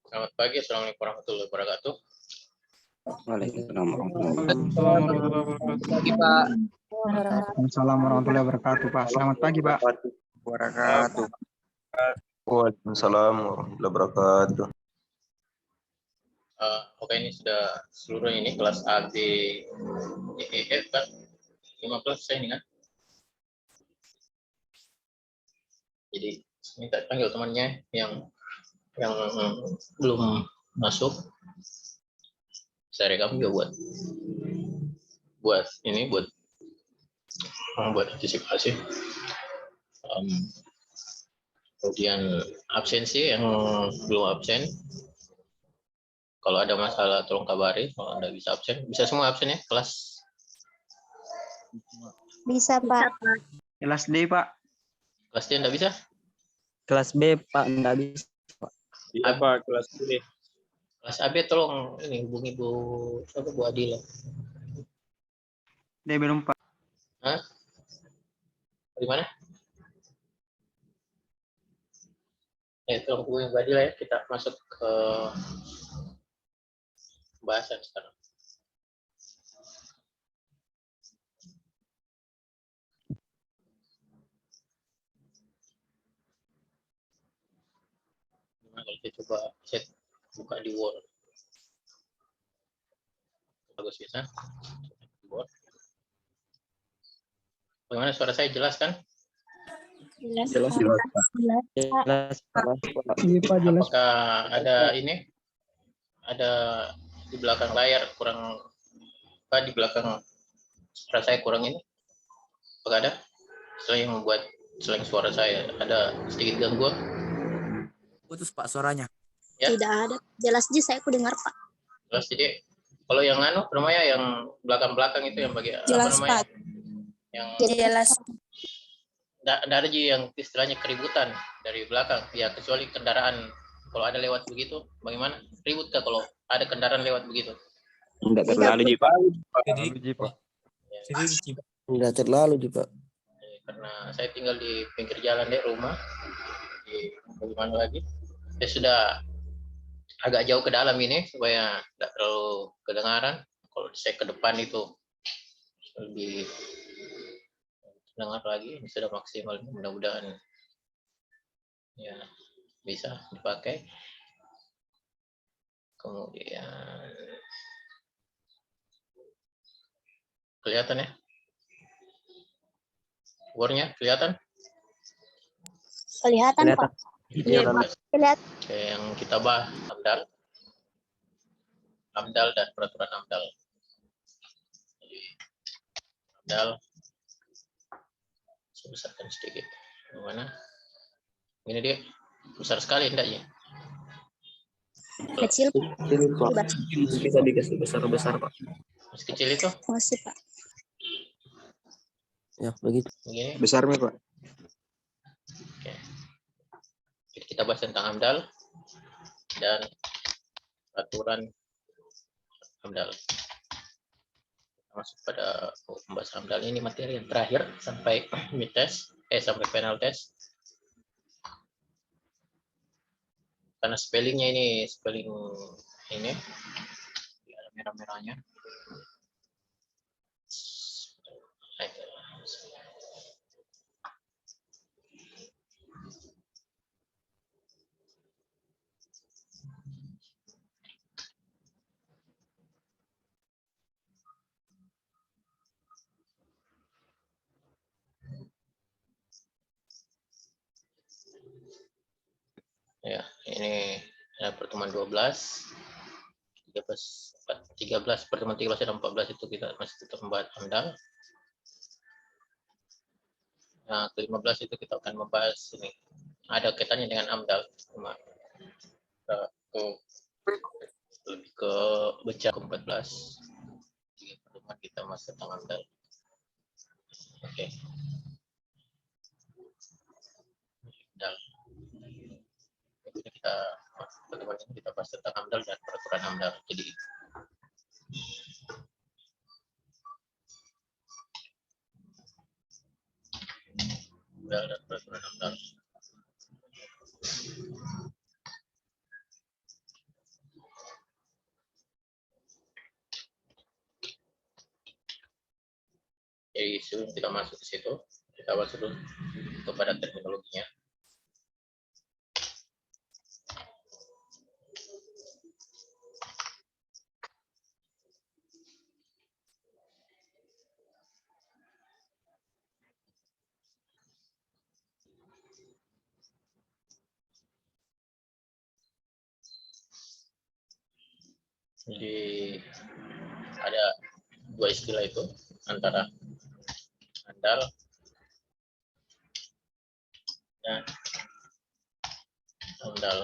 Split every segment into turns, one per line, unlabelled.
Selamat pagi, Assalamualaikum warahmatullahi wabarakatuh.
Waalaikumsalam warahmatullahi
Pagi, Pak.
Waalaikumsalam warahmatullahi wabarakatuh, Pak. Selamat pagi, Pak.
wabarakatuh.
Waalaikumsalam warahmatullahi wabarakatuh.
Oke, ini sudah seluruh ini kelas A, B, E, E, F kan? 15 saya ini kan? Jadi minta panggil temannya yang belum masuk. Saya rekam juga buat antisipasi. Kemudian absensi yang belum absen, kalau ada masalah tolong kabari. Kalau Anda bisa absen, bisa semua absen ya kelas?
Bisa, Pak.
Kelas D, Pak.
Kelas D Anda bisa?
Kelas B, Pak, enggak bisa.
Iya, Pak, kelas B.
Kelas AB tolong ini hubungi Bu Adila.
D belum, Pak.
Hah? Di mana? Tolong hubungi Bu Adila ya. Kita masuk ke pembahasan sekarang. Gimana kalau kita coba buka di Word? Bagus bisa. Word. Bagaimana suara saya jelas kan?
Jelas,
Jelas,
Pak.
jelas, Pak.
Jelas, Pak.
Iya, Pak, jelas.
Apakah ada ini? Ada di belakang layar kurang apa di belakang suara saya kurang ini? Apakah ada? Selain membuat selain suara saya ada sedikit gangguan?
Putus, Pak, suaranya.
Ya.
Tidak ada. Jelas aja saya dengar, Pak.
Jelas jadi kalau yang namanya yang belakang-belakang itu yang bagian
Jelas,
apa namanya?
Pak.
Yang
Jelas.
Nggak ada aja yang istilahnya keributan dari belakang ya, kecuali kendaraan kalau ada lewat begitu bagaimana ribut kah kalau ada kendaraan lewat begitu?
Enggak terlalu, Ji, Pak. Enggak terlalu, Ji, Pak.
Karena saya tinggal di pinggir jalan deh rumah, bagaimana lagi saya sudah agak jauh ke dalam ini supaya tidak terlalu kedengaran. Kalau saya ke depan itu lebih dengar lagi. Ini sudah maksimal, mudah-mudahan ya bisa dipakai. Kemudian kelihatan ya Word-nya kelihatan?
Kelihatan, Pak.
Iya, Pak.
Kelihatan.
Oke, yang kita bahas AMDAL dan peraturan AMDAL. Jadi, AMDAL saya besarkan sedikit. Bagaimana? Ini dia besar sekali enggaknya?
Kecil, Pak.
Bisa dikasih besar-besar, Pak.
Masih kecil itu?
Masih, Pak.
Ya, begitu.
Begini.
Besarnya, Pak.
Oke. Jadi kita bahas tentang AMDAL dan peraturan AMDAL. Kita masuk pada pembahasan AMDAL. Ini materi yang terakhir sampai mid test, sampai final test. Karena spellingnya ini spelling ini ada merah-merahnya. Ya, ini pertemuan 12, 13, pertemuan 13 dan 14 itu kita masih tetap membahas AMDAL. Nah, ke-15 itu kita akan membahas ini. Ada kaitannya dengan AMDAL. Lebih ke baca ke-14. Tiga pertemuan kita masih tentang AMDAL. Oke. AMDAL. Kita pertemuan ini kita bahas tentang AMDAL dan peraturan AMDAL. Jadi AMDAL dan peraturan AMDAL. Jadi sebelum kita masuk ke situ, kita masuk dulu kepada terminologinya. Jadi ada dua istilah itu, antara andal dan ondal.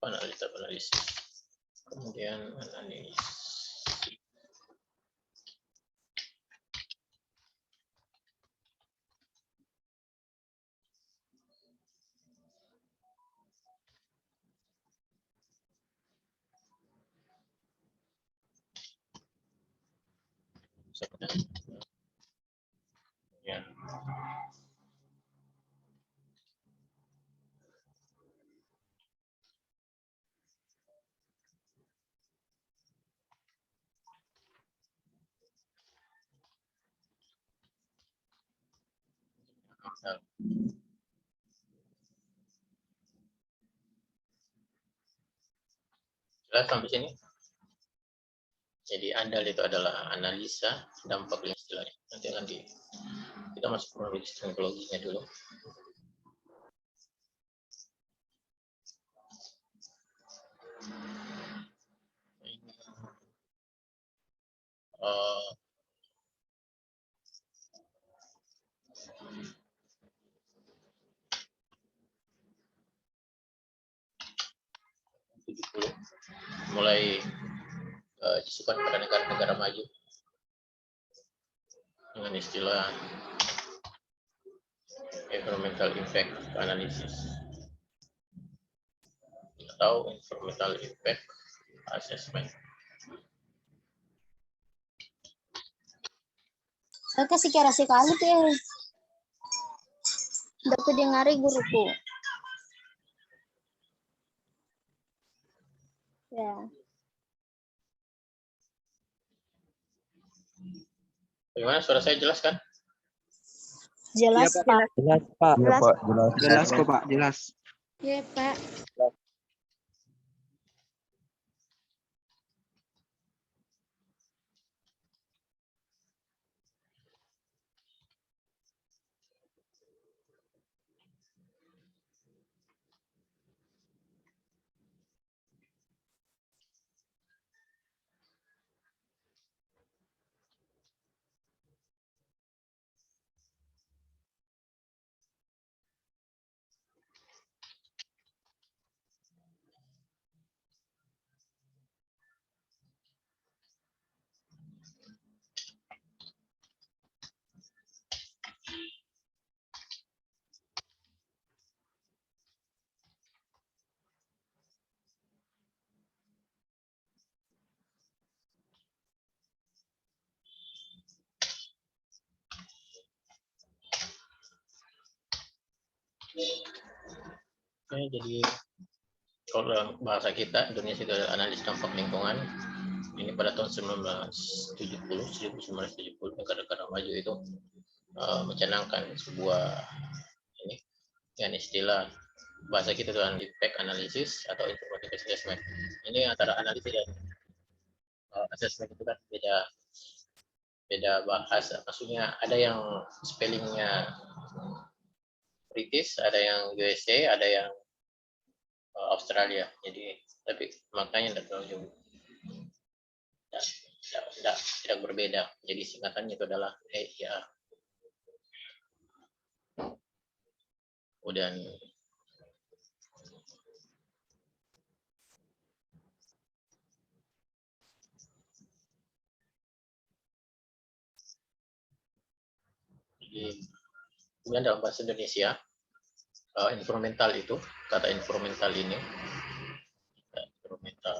Analisis, kemudian analisis. Ya. Jelas sampai sini? Jadi andal itu adalah analisa dampak istilahnya. Nanti akan kita masuk kronologis teknologinya dulu. Mulai disukai pada negara-negara maju dengan istilah environmental impact analysis atau environmental impact assessment.
Saya kasih kira sekali tuh. Udah aku dengari guruku. Ya.
Bagaimana, suara saya jelas kan?
Jelas,
Ya,
Pak.
Jelas, Pak.
Iya, Pak, jelas.
Jelas kok Pak, jelas.
Iya, Pak.
Oke, jadi kalau dalam bahasa kita, Indonesia itu adalah analis dampak lingkungan. Ini pada tahun 1970 negara-negara maju itu mencanangkan sebuah ini dengan istilah bahasa kita tuh impact analysis atau informative assessment. Ini antara analisis dan assessment itu kan beda bahasa. Maksudnya ada yang spellingnya British, ada yang USA, ada yang Australia. Jadi tapi maknanya tidak terlalu jauh. Tidak berbeda. Jadi singkatannya itu adalah EIA. Kemudian kemudian dalam bahasa Indonesia instrumental itu kata instrumental ini instrumental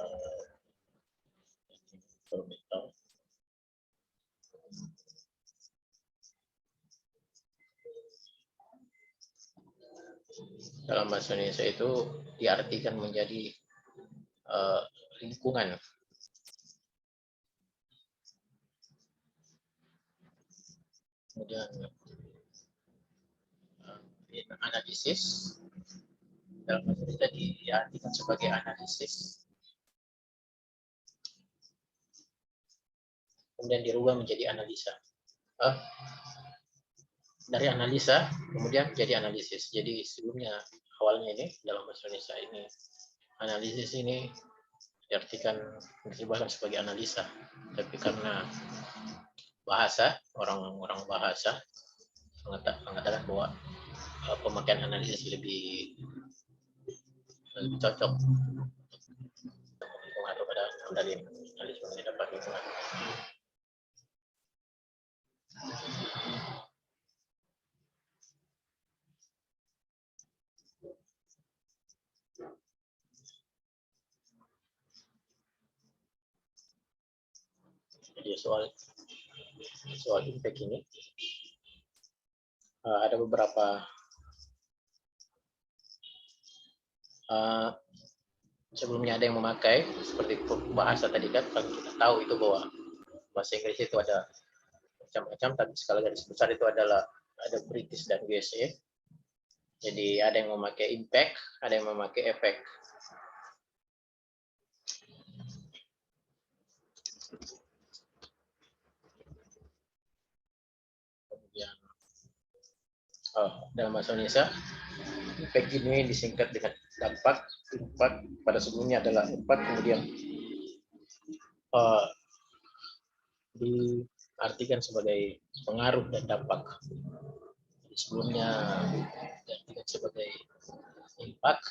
dalam bahasa Indonesia itu diartikan menjadi lingkungan. Kemudian analisis dalam bahasa Indonesia diartikan sebagai analisis. Kemudian dirubah menjadi analisa. Dari analisa kemudian jadi analisis. Jadi sebelumnya awalnya ini dalam bahasa Indonesia ini analisis ini diartikan diterjemahkan sebagai analisa, tapi karena bahasa orang-orang bahasa mengatakan bahwa pemakaian analisis lebih cocok atau pada dari analisis mengenai dampak lingkungan. Jadi soal impact ini ada beberapa sebelumnya ada yang memakai seperti bahasa tadi kan, kalau kita tahu itu bahwa bahasa Inggris itu ada macam-macam, tapi skala garis besar itu adalah ada British dan USA. Jadi ada yang memakai impact, ada yang memakai efek. Kemudian dalam bahasa Indonesia impact ini disingkat dengan dampak. Impact pada sebelumnya adalah impact, kemudian diartikan sebagai pengaruh dan dampak. Jadi sebelumnya diartikan sebagai impact,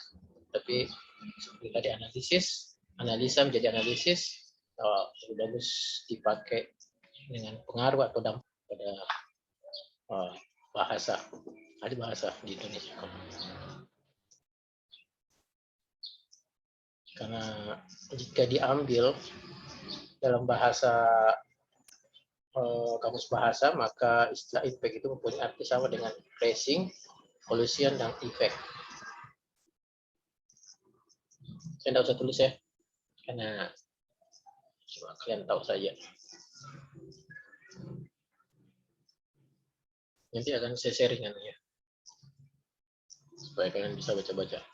tapi seperti tadi analisa menjadi analisis, lebih bagus dipakai dengan pengaruh atau dampak pada bahasa, ada bahasa di Indonesia. Karena jika diambil dalam bahasa kamus bahasa, maka istilah impact itu mempunyai arti sama dengan tracing, pollution, dan effect. Saya tidak usah tulis ya, karena cuma kalian tahu saja. Nanti akan saya sharing ya, supaya kalian bisa baca-baca.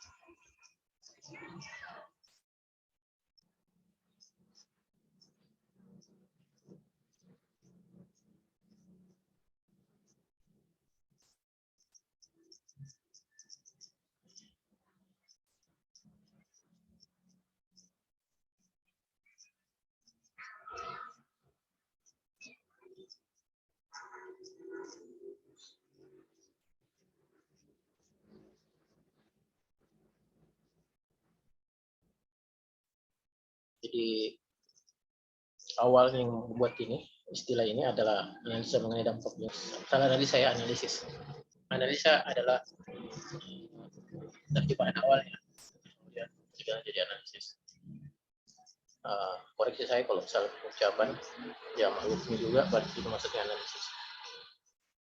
Jadi awal yang membuat ini istilah ini adalah analisa mengenai dampaknya. Salah tadi saya analisis. Analisa adalah terjemahan awalnya, kemudian jadi analisis. Koreksi saya kalau salah ucapan, ya maklumnya juga berarti itu maksudnya analisis.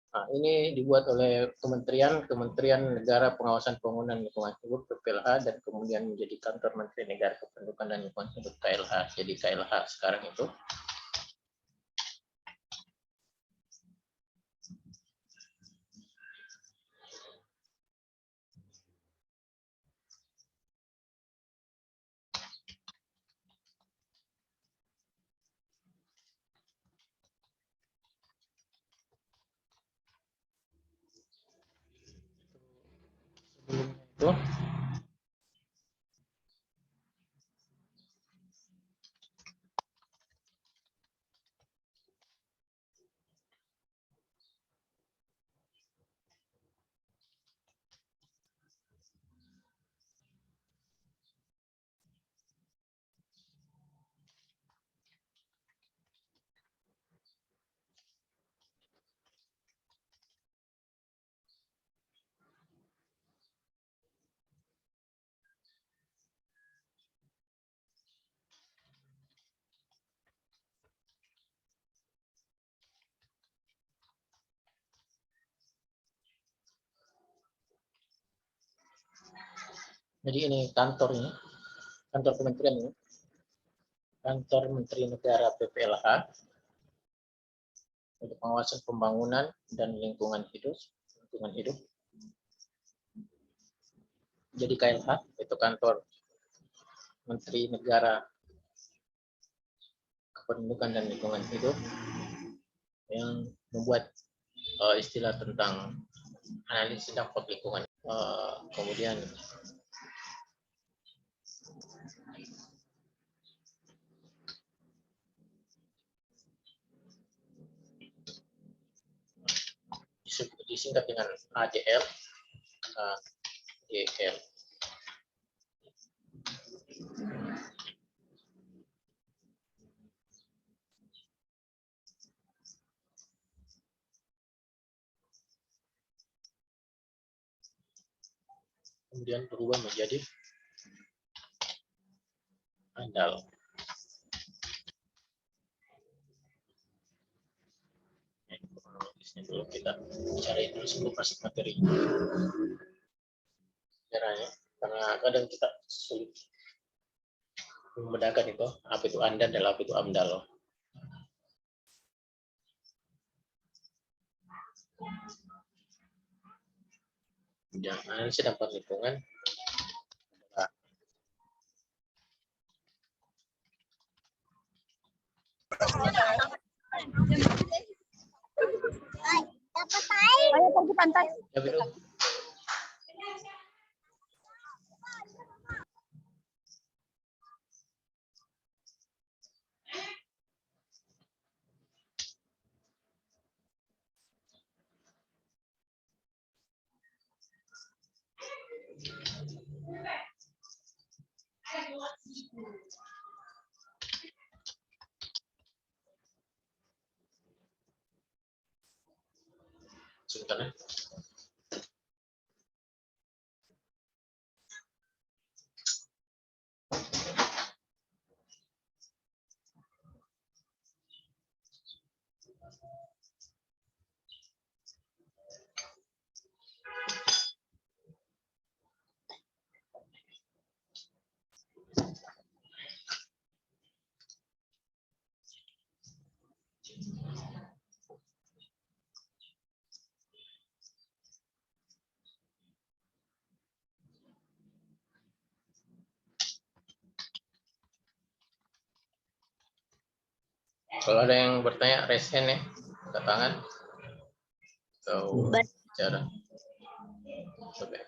Nah, ini dibuat oleh Kementerian Negara Pengawasan Pembangunan Lingkungan Hidup (PPLH) dan kemudian menjadi kantor Menteri Negara Kependudukan dan Lingkungan Hidup (KLH). Jadi KLH sekarang itu. itu. Jadi ini kantornya, kantor kementerian ini, kantor Menteri Negara PPLH untuk pengawasan pembangunan dan lingkungan hidup. Jadi KLH itu kantor Menteri Negara Kependudukan dan Lingkungan Hidup yang membuat istilah tentang analisis dampak lingkungan. Kemudian disingkat dengan ADL. ADL. Kemudian berubah menjadi ANDAL. Kronologisnya dulu kita cari dulu sebelum masuk materi. Caranya, karena kadang kita sulit membedakan itu apa itu ANDAL dan apa itu AMDAL. Analisis dampak lingkungan
Ayo pergi pantai.
ya, Biru. Sebentar ya. Kalau ada yang bertanya, raise hand ya, angkat tangan atau bicara. Coba.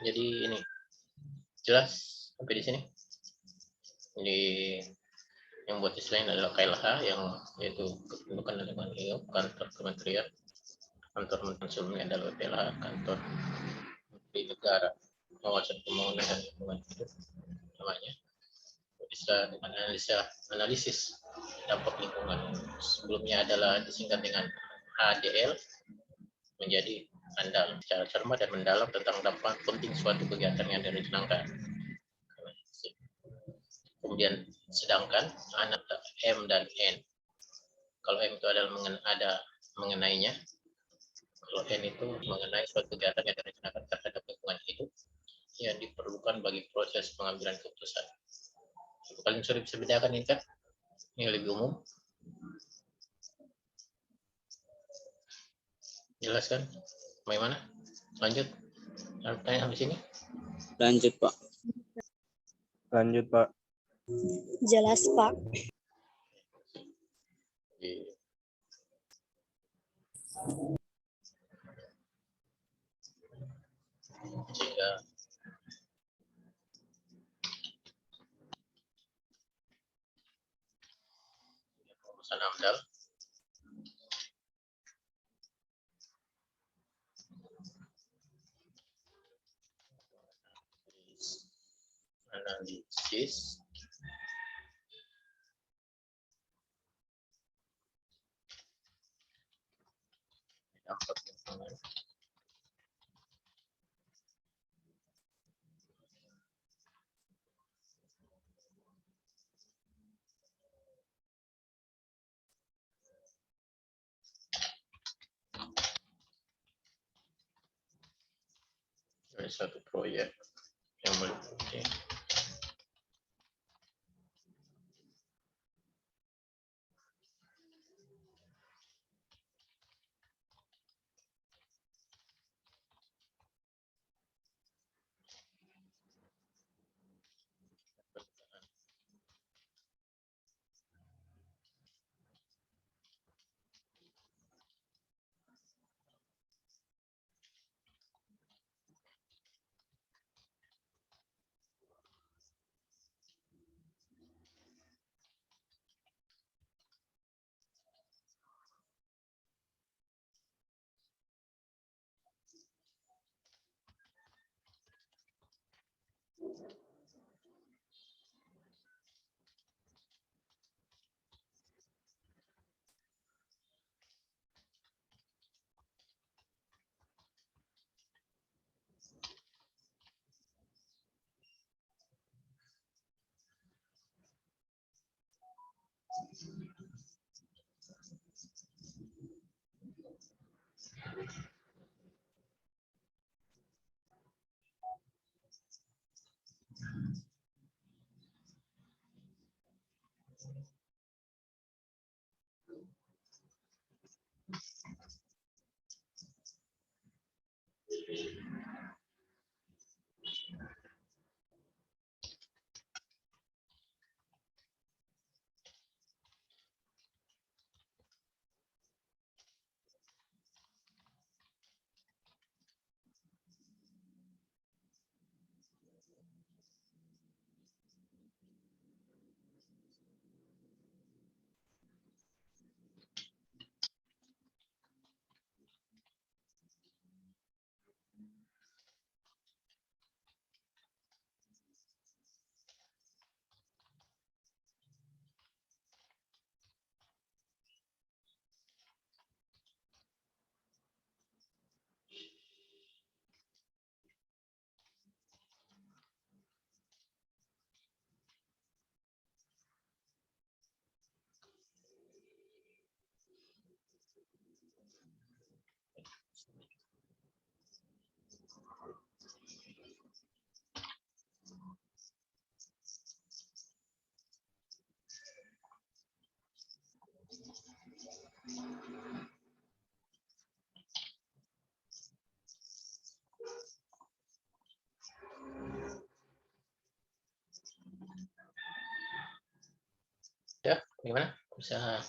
Jadi ini jelas sampai di sini. Jadi yang buat selain adalah KLH yang yaitu kependudukan dan lingkungan hidup, kantor kementerian, kantor menteri sebelumnya adalah PLH, kantor menteri negara pengawasan pembangunan dan lingkungan hidup namanya. Bisa dengan analisis dampak lingkungan sebelumnya adalah disingkat dengan HDL menjadi andal secara cermat dan mendalam tentang dampak penting suatu kegiatan yang direncanakan. Kemudian sedangkan anak M dan N. Kalau M itu adalah mengenainya, kalau N itu mengenai suatu kegiatan yang direncanakan terhadap lingkungan hidup yang diperlukan bagi proses pengambilan keputusan. Kalian sudah bisa bedakan ini kan? Ini lebih umum. Jelas kan? Bagaimana? Lanjut. Ada pertanyaan di sini?
Lanjut, Pak.
Lanjut, Pak.
Jelas, Pak.
Jika perusahaan AMDAL analisis dampak lingkungan dari satu proyek yang meliputi Bagaimana? Bisa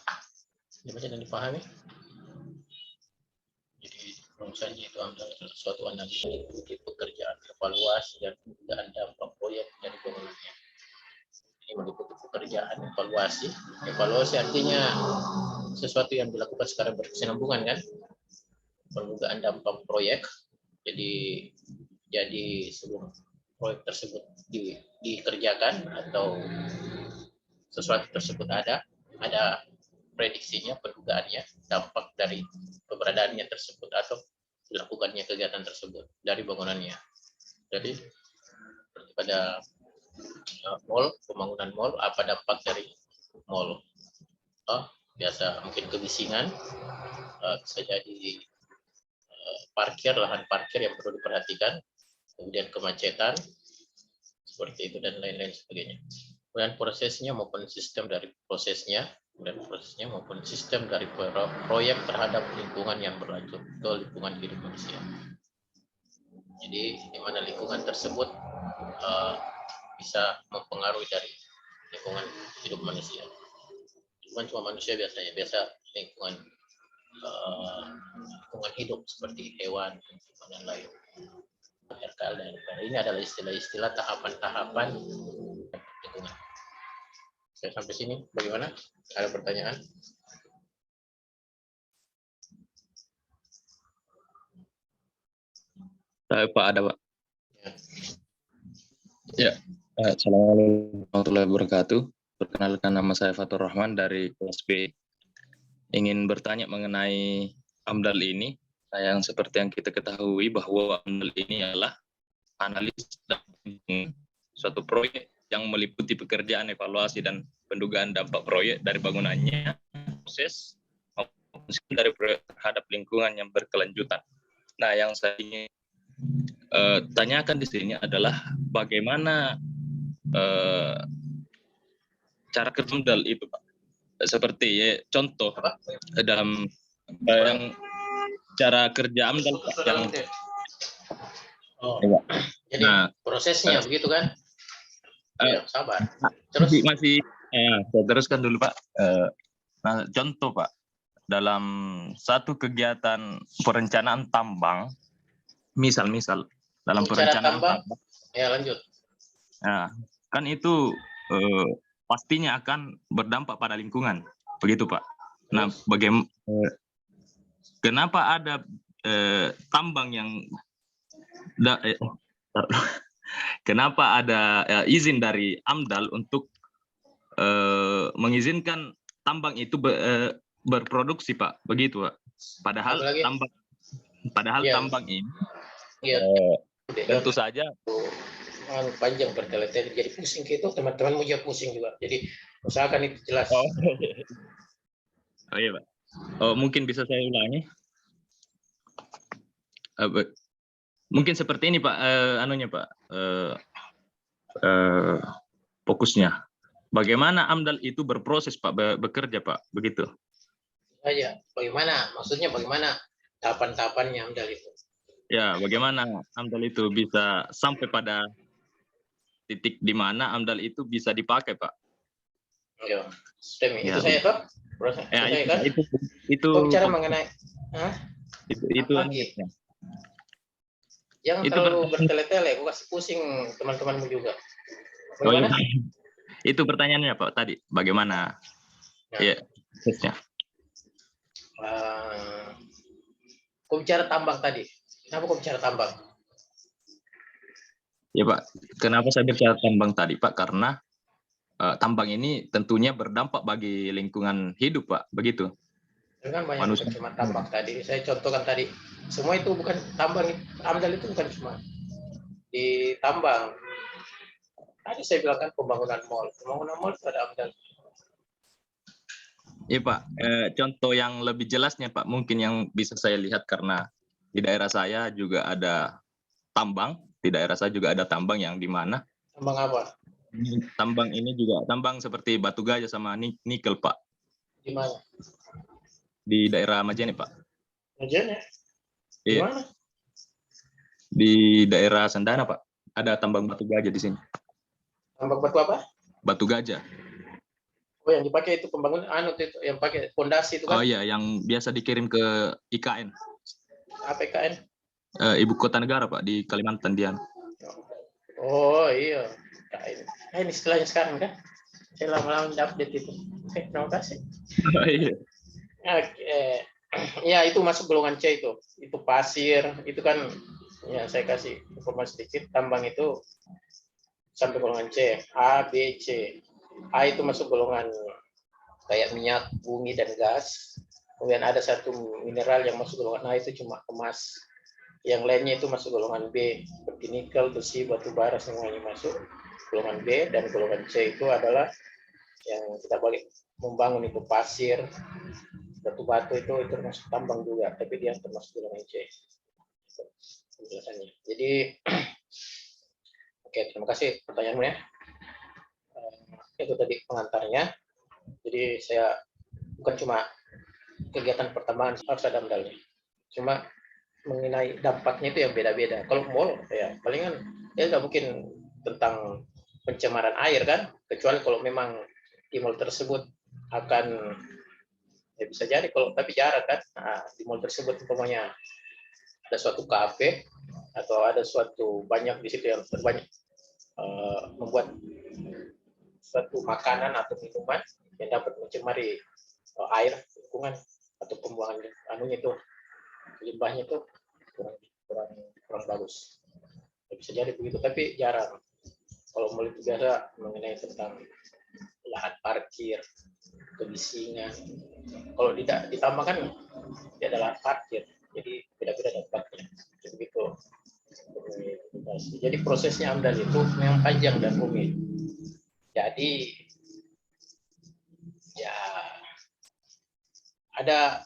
dibaca dan dipahami? Jadi misalnya itu adalah suatu analisis di pekerjaan, evaluasi dan dampak proyek dari bangunannya. Ini meliputi pekerjaan, evaluasi artinya sesuatu yang dilakukan secara berkesinambungan kan, pendugaan dampak proyek. Jadi sebelum proyek tersebut dikerjakan atau sesuatu tersebut ada prediksinya, pendugaannya, dampak dari keberadaannya tersebut atau dilakukannya kegiatan tersebut dari bangunannya. Jadi pada mall, pembangunan mall, apa dampak dari mall? Biasa mungkin kebisingan, bisa jadi lahan parkir yang perlu diperhatikan, kemudian kemacetan, seperti itu dan lain-lain sebagainya. Kemudian prosesnya maupun sistem dari proyek terhadap lingkungan yang berlanjut ke lingkungan hidup manusia. Jadi di mana lingkungan tersebut bisa mempengaruhi dari lingkungan hidup manusia. Bukan cuma manusia biasa lingkungan hidup seperti hewan dan lain. Ini adalah istilah-istilah tahapan-tahapan lingkungan. Saya sampai sini, bagaimana? Ada pertanyaan?
Pak, ada Pak.
Ya.
Assalamualaikum warahmatullahi wabarakatuh. Perkenalkan, nama saya Fatur Rahman dari kelas B. Ingin bertanya mengenai AMDAL ini. Yang seperti yang kita ketahui bahwa AMDAL ini adalah analis dan suatu proyek yang meliputi pekerjaan, evaluasi, dan pendugaan dampak proyek dari bangunannya, proses maupun dari proyek terhadap lingkungan yang berkelanjutan. Nah, yang saya ingin tanyakan di sini adalah bagaimana cara kerja AMDAL itu, Pak. Seperti contoh dalam yang cara kerja AMDAL, Pak, yang
jadi prosesnya begitu kan? Sabar.
Terus masih saya teruskan dulu, Pak. Nah, contoh, Pak, dalam satu kegiatan perencanaan tambang, misal dalam perencanaan tambang,
ya lanjut.
Nah, kan itu pastinya akan berdampak pada lingkungan, begitu, Pak. Nah, kenapa ada tambang yang kenapa ada izin dari AMDAL untuk mengizinkan tambang itu berproduksi, Pak, begitu, Pak. Padahal tambang ini tentu saja
panjang bertele-tele, jadi pusing gitu, teman-teman mau juga pusing juga. Jadi usahakan itu jelas.
Oh iya, Pak. Mungkin bisa saya ulangi. Mungkin seperti ini, Pak, Pak, fokusnya. Bagaimana AMDAL itu berproses, Pak, bekerja, Pak, begitu?
Ya, bagaimana? Maksudnya bagaimana tahapan-tahapannya AMDAL itu?
Ya, bagaimana AMDAL itu bisa sampai pada titik di mana AMDAL itu bisa dipakai, Pak?
Ya, sistem itu saya toh.
Ya,
saya kan?
Itu
bicara mengenai
itu
jangan
itu
terlalu bertele-tele, gua kasih pusing teman-temanmu juga.
Bagaimana? Itu pertanyaannya, Pak, tadi. Bagaimana? Ya, prosesnya.
Kau bicara tambang tadi. Kenapa kau bicara tambang?
Ya, Pak. Kenapa saya bicara tambang tadi, Pak? Karena tambang ini tentunya berdampak bagi lingkungan hidup, Pak. Begitu.
Kan banyak cuma tambang tadi. Saya contohkan tadi. Semua itu bukan tambang. AMDAL itu bukan cuma di tambang. Tadi saya bilang kan pembangunan mall. Pembangunan mall itu ada AMDAL.
Iya, Pak. Contoh yang lebih jelasnya, Pak, mungkin yang bisa saya lihat karena di daerah saya juga ada tambang. Di daerah saya juga ada tambang yang di mana?
Tambang apa?
Tambang ini juga tambang seperti batu gajah sama nikel, Pak.
Di mana?
Di daerah Majene, Pak.
Majene? Di mana?
Di daerah Sendana, Pak. Ada tambang batu gajah di sini.
Tambang batu apa?
Batu gajah.
Oh, yang dipakai itu pembangunan itu yang pakai fondasi itu
Oh
kan?
iya, yang biasa dikirim ke IKN,
APKN.
Ibu Kota Negara Pak di Kalimantan dia.
Oh iya. Ini istilahnya sekarang kan? Saya lama-lama update itu. Oke, terima kasih.
Oh iya.
Oke. Ya, itu masuk golongan C itu. Itu pasir, itu kan ya saya kasih informasi sedikit, tambang itu sampai golongan C, A, B, C. A itu masuk golongan kayak minyak, bumi, dan gas. Kemudian ada satu mineral yang masuk golongan A itu cuma emas. Yang lainnya itu masuk golongan B, seperti nikel, besi, batu bara, semuanya masuk golongan B. Dan golongan C itu adalah yang kita balik membangun itu pasir, batu-batu itu termasuk tambang juga, tapi dia termasuk golongan C. Penjelasannya. Jadi, oke, terima kasih pertanyaanmu ya. Itu tadi pengantarnya. Jadi saya bukan cuma kegiatan pertambangan harus ada amdalnya. Cuma mengenai dampaknya itu yang beda-beda. Kalau mall ya palingan ya nggak mungkin tentang pencemaran air kan, kecuali kalau memang di mall tersebut akan ya bisa jadi kalau tapi jarak kan. Nah, di mall tersebut umpamanya ada suatu kafe atau ada suatu banyak di situ yang terbanyak membuat suatu makanan atau minuman yang dapat mencemari air lingkungan atau pembuangan anunya itu limbahnya itu kurang bagus. Ya, bisa jadi begitu tapi jarang. Kalau mau itu biasa mengenai tentang lahan parkir, kebisingan. Kalau tidak ditambahkan dia adalah parkir, jadi beda-beda dampaknya. Begitu. Jadi prosesnya AMDAL itu memang panjang dan rumit. Jadi ya ada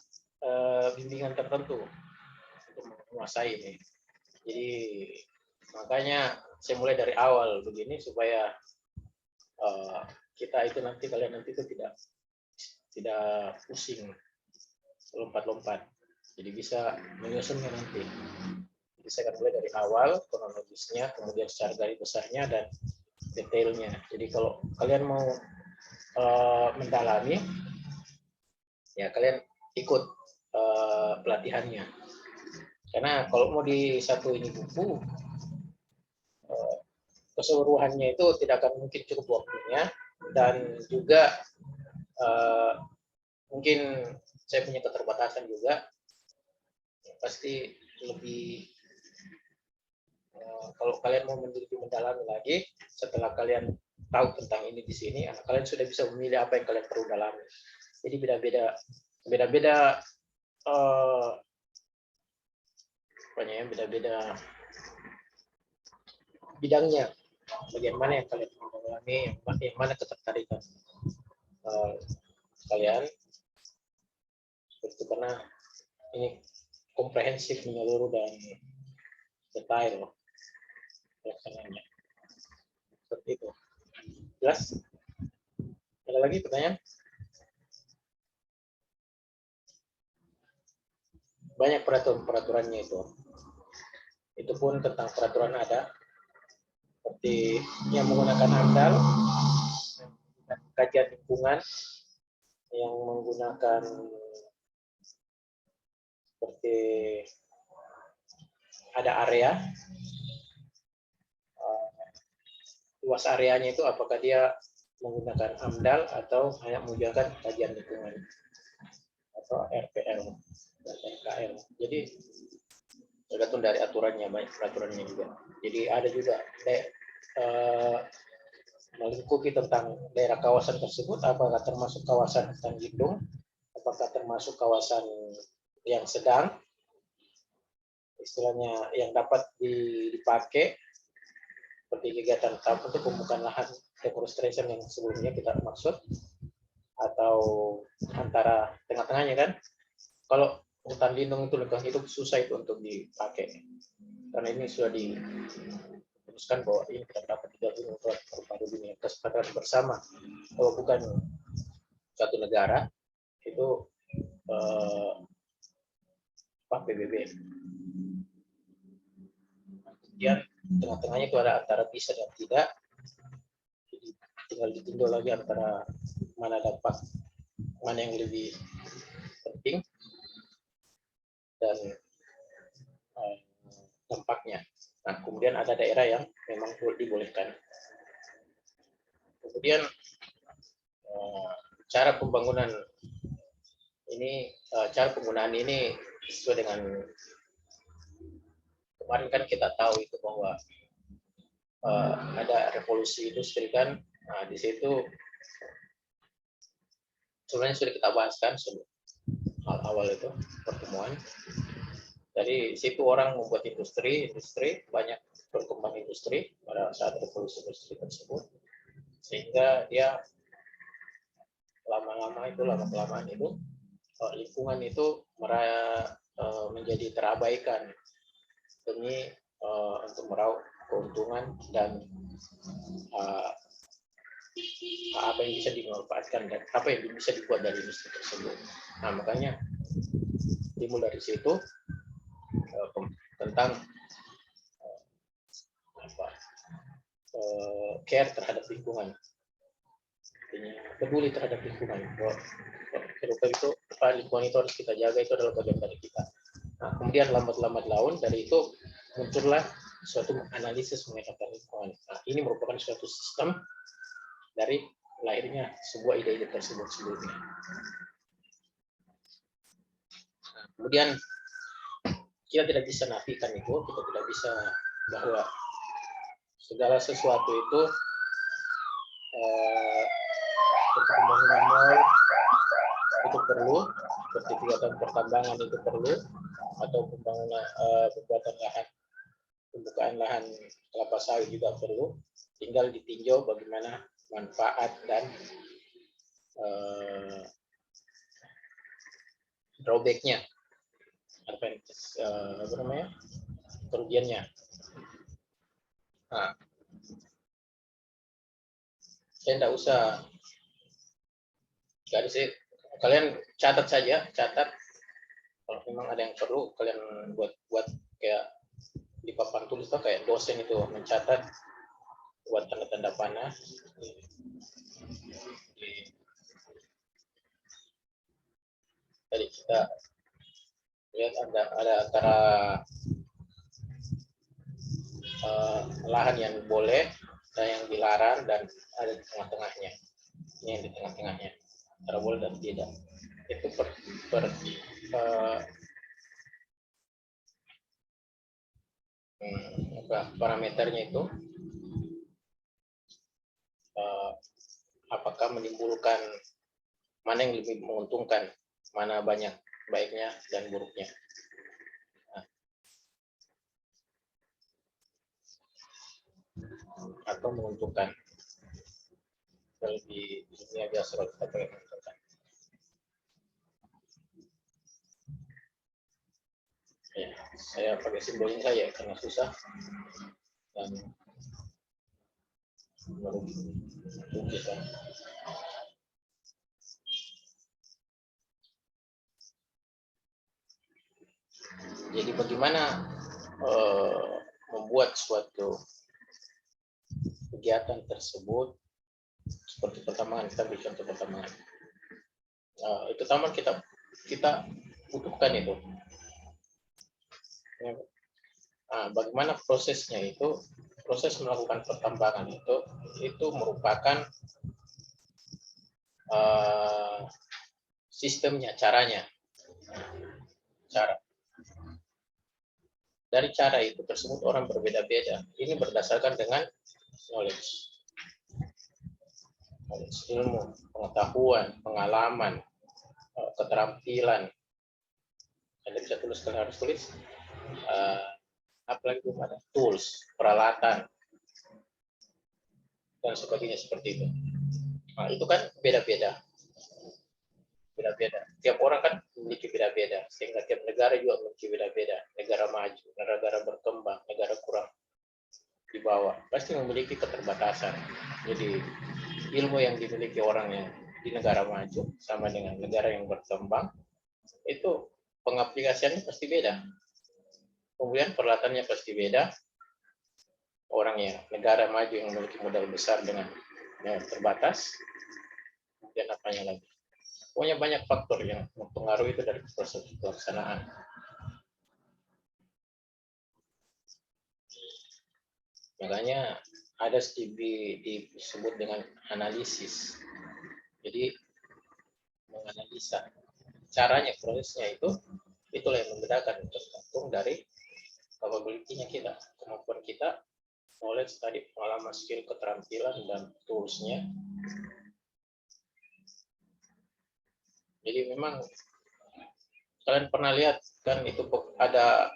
bimbingan tertentu untuk menguasai ini. Jadi makanya saya mulai dari awal begini supaya kita itu nanti kalian nanti itu tidak pusing lompat-lompat. Jadi bisa menyusunnya nanti. Jadi saya akan mulai dari awal kronologisnya, kemudian secara garis besarnya dan detailnya. Jadi kalau kalian mau mendalami, ya kalian ikut pelatihannya. Karena kalau mau di satu ini buku, keseluruhannya itu tidak akan mungkin cukup waktunya dan juga mungkin saya punya keterbatasan juga. Pasti lebih kalau kalian mau mendalami lagi setelah kalian tahu tentang ini di sini, kalian sudah bisa memilih apa yang kalian perlu dalami. Jadi beda-beda bidangnya, bagian mana yang kalian mau dalami, yang mana ketertarikan kalian. Itu karena ini komprehensif, menyeluruh dan detail pelaksananya. Seperti itu. Jelas? Ada lagi pertanyaan? Banyak peraturannya itu. Itu pun tentang peraturan ada. Seperti yang menggunakan AMDAL, kajian lingkungan, yang menggunakan seperti ada area, luas areanya itu apakah dia menggunakan AMDAL atau hanya menggunakan kajian lingkungan atau RPL dan RKL. Jadi tergantung dari aturannya, banyak peraturannya juga. Jadi ada juga melingkupi tentang daerah kawasan tersebut, apakah termasuk kawasan hutan lindung, apakah termasuk kawasan yang sedang, istilahnya yang dapat dipakai seperti kegiatan untuk pembukaan lahan deforestation yang sebelumnya kita maksud, atau antara tengah-tengahnya kan. Kalau hutan lindung itu lingkungan hidup susah itu untuk dipakai karena ini sudah diputuskan bahwa ini kita dapat digabung untuk paru-paru dunia, kesepakatan bersama. Kalau bukan satu negara itu PBB. Kemudian tengah-tengahnya itu ada antara bisa dan tidak, jadi tinggal ditinjau lagi antara mana dampak, mana yang lebih penting dan dampaknya. Nah, kemudian ada daerah yang memang dibolehkan. Kemudian cara pembangunan ini, cara penggunaan ini sesuai dengan kemarin kan kita tahu itu bahwa ada revolusi industri kan. Nah, di situ sebenarnya sudah kita bahas kan awal itu pertemuan. Dari situ orang membuat industri banyak berkembang industri pada saat revolusi industri tersebut, sehingga dia lama-kelamaan itu lingkungan itu menjadi terabaikan demi untuk meraup keuntungan dan apa yang bisa dimanfaatkan dan apa yang bisa dibuat dari industri tersebut. Nah, makanya dimulai dari situ tentang care terhadap lingkungan, peduli terhadap lingkungan. Itu lingkungan itu harus kita jaga, itu adalah bagian dari kita. Nah, kemudian lambat laun dari itu muncullah suatu analisis mengenai lingkungan. Nah, ini merupakan suatu sistem dari lahirnya sebuah ide-ide tersebut sebelumnya. Nah, kemudian kita tidak bisa nafikan itu, kita tidak bisa bahwa segala sesuatu itu untuk pembangunan mal itu perlu, seperti kegiatan pertambangan itu perlu, atau pembuatan lahan, pembukaan lahan kelapa sawit juga perlu. Tinggal ditinjau bagaimana manfaat dan drawback-nya, apa namanya, kerugiannya. Nah, saya tidak usah, kalian catat saja, kalau memang ada yang perlu kalian buat kayak di papan tulis tuh kayak dosen itu mencatat, buat tanda-tanda panah. Jadi kita lihat ada antara lahan yang boleh dan yang dilarang, dan ada di tengah-tengahnya. Ini yang di tengah-tengahnya, antara boleh dan tidak. Itu parameternya itu apakah menimbulkan, mana yang lebih menguntungkan, mana banyak baiknya dan buruknya. Atau menguntungkan, lebih ini aja surat kita pakai menguntungkan. Ya, saya pakai simbolnya saja karena susah dan baru kita. Jadi bagaimana membuat suatu kegiatan tersebut, seperti pertambangan, kita beri contoh pertambangan. Itu taman kita butuhkan itu. Bagaimana prosesnya itu? Proses melakukan pertambangan itu merupakan sistemnya, caranya. Dari cara itu tersebut orang berbeda-beda. Ini berdasarkan dengan knowledge, ilmu, pengetahuan, pengalaman, keterampilan. Anda bisa tulis, kalian harus tulis. Apalagi belum ada tools, peralatan, dan sebagainya seperti itu. Nah, itu kan beda-beda. Tiap orang kan memiliki beda-beda, sehingga tiap negara juga memiliki beda-beda. Negara maju, negara berkembang, negara kurang di bawah, pasti memiliki keterbatasan. Jadi ilmu yang dimiliki orang yang di negara maju sama dengan negara yang berkembang, itu pengaplikasiannya pasti beda. Kemudian peralatannya pasti beda. Orang yang negara maju yang memiliki modal besar dengan yang terbatas, kemudian apanya lagi. Pokoknya banyak faktor yang mempengaruhi itu dari proses pelaksanaan. Makanya ada studi disebut dengan analisis. Jadi menganalisa caranya, prosesnya itulah yang membedakan, tergantung dari capability-nya kita, kemampuan kita, knowledge tadi, pengalaman, skill, keterampilan, dan tools-nya. Jadi memang kalian pernah lihat kan itu ada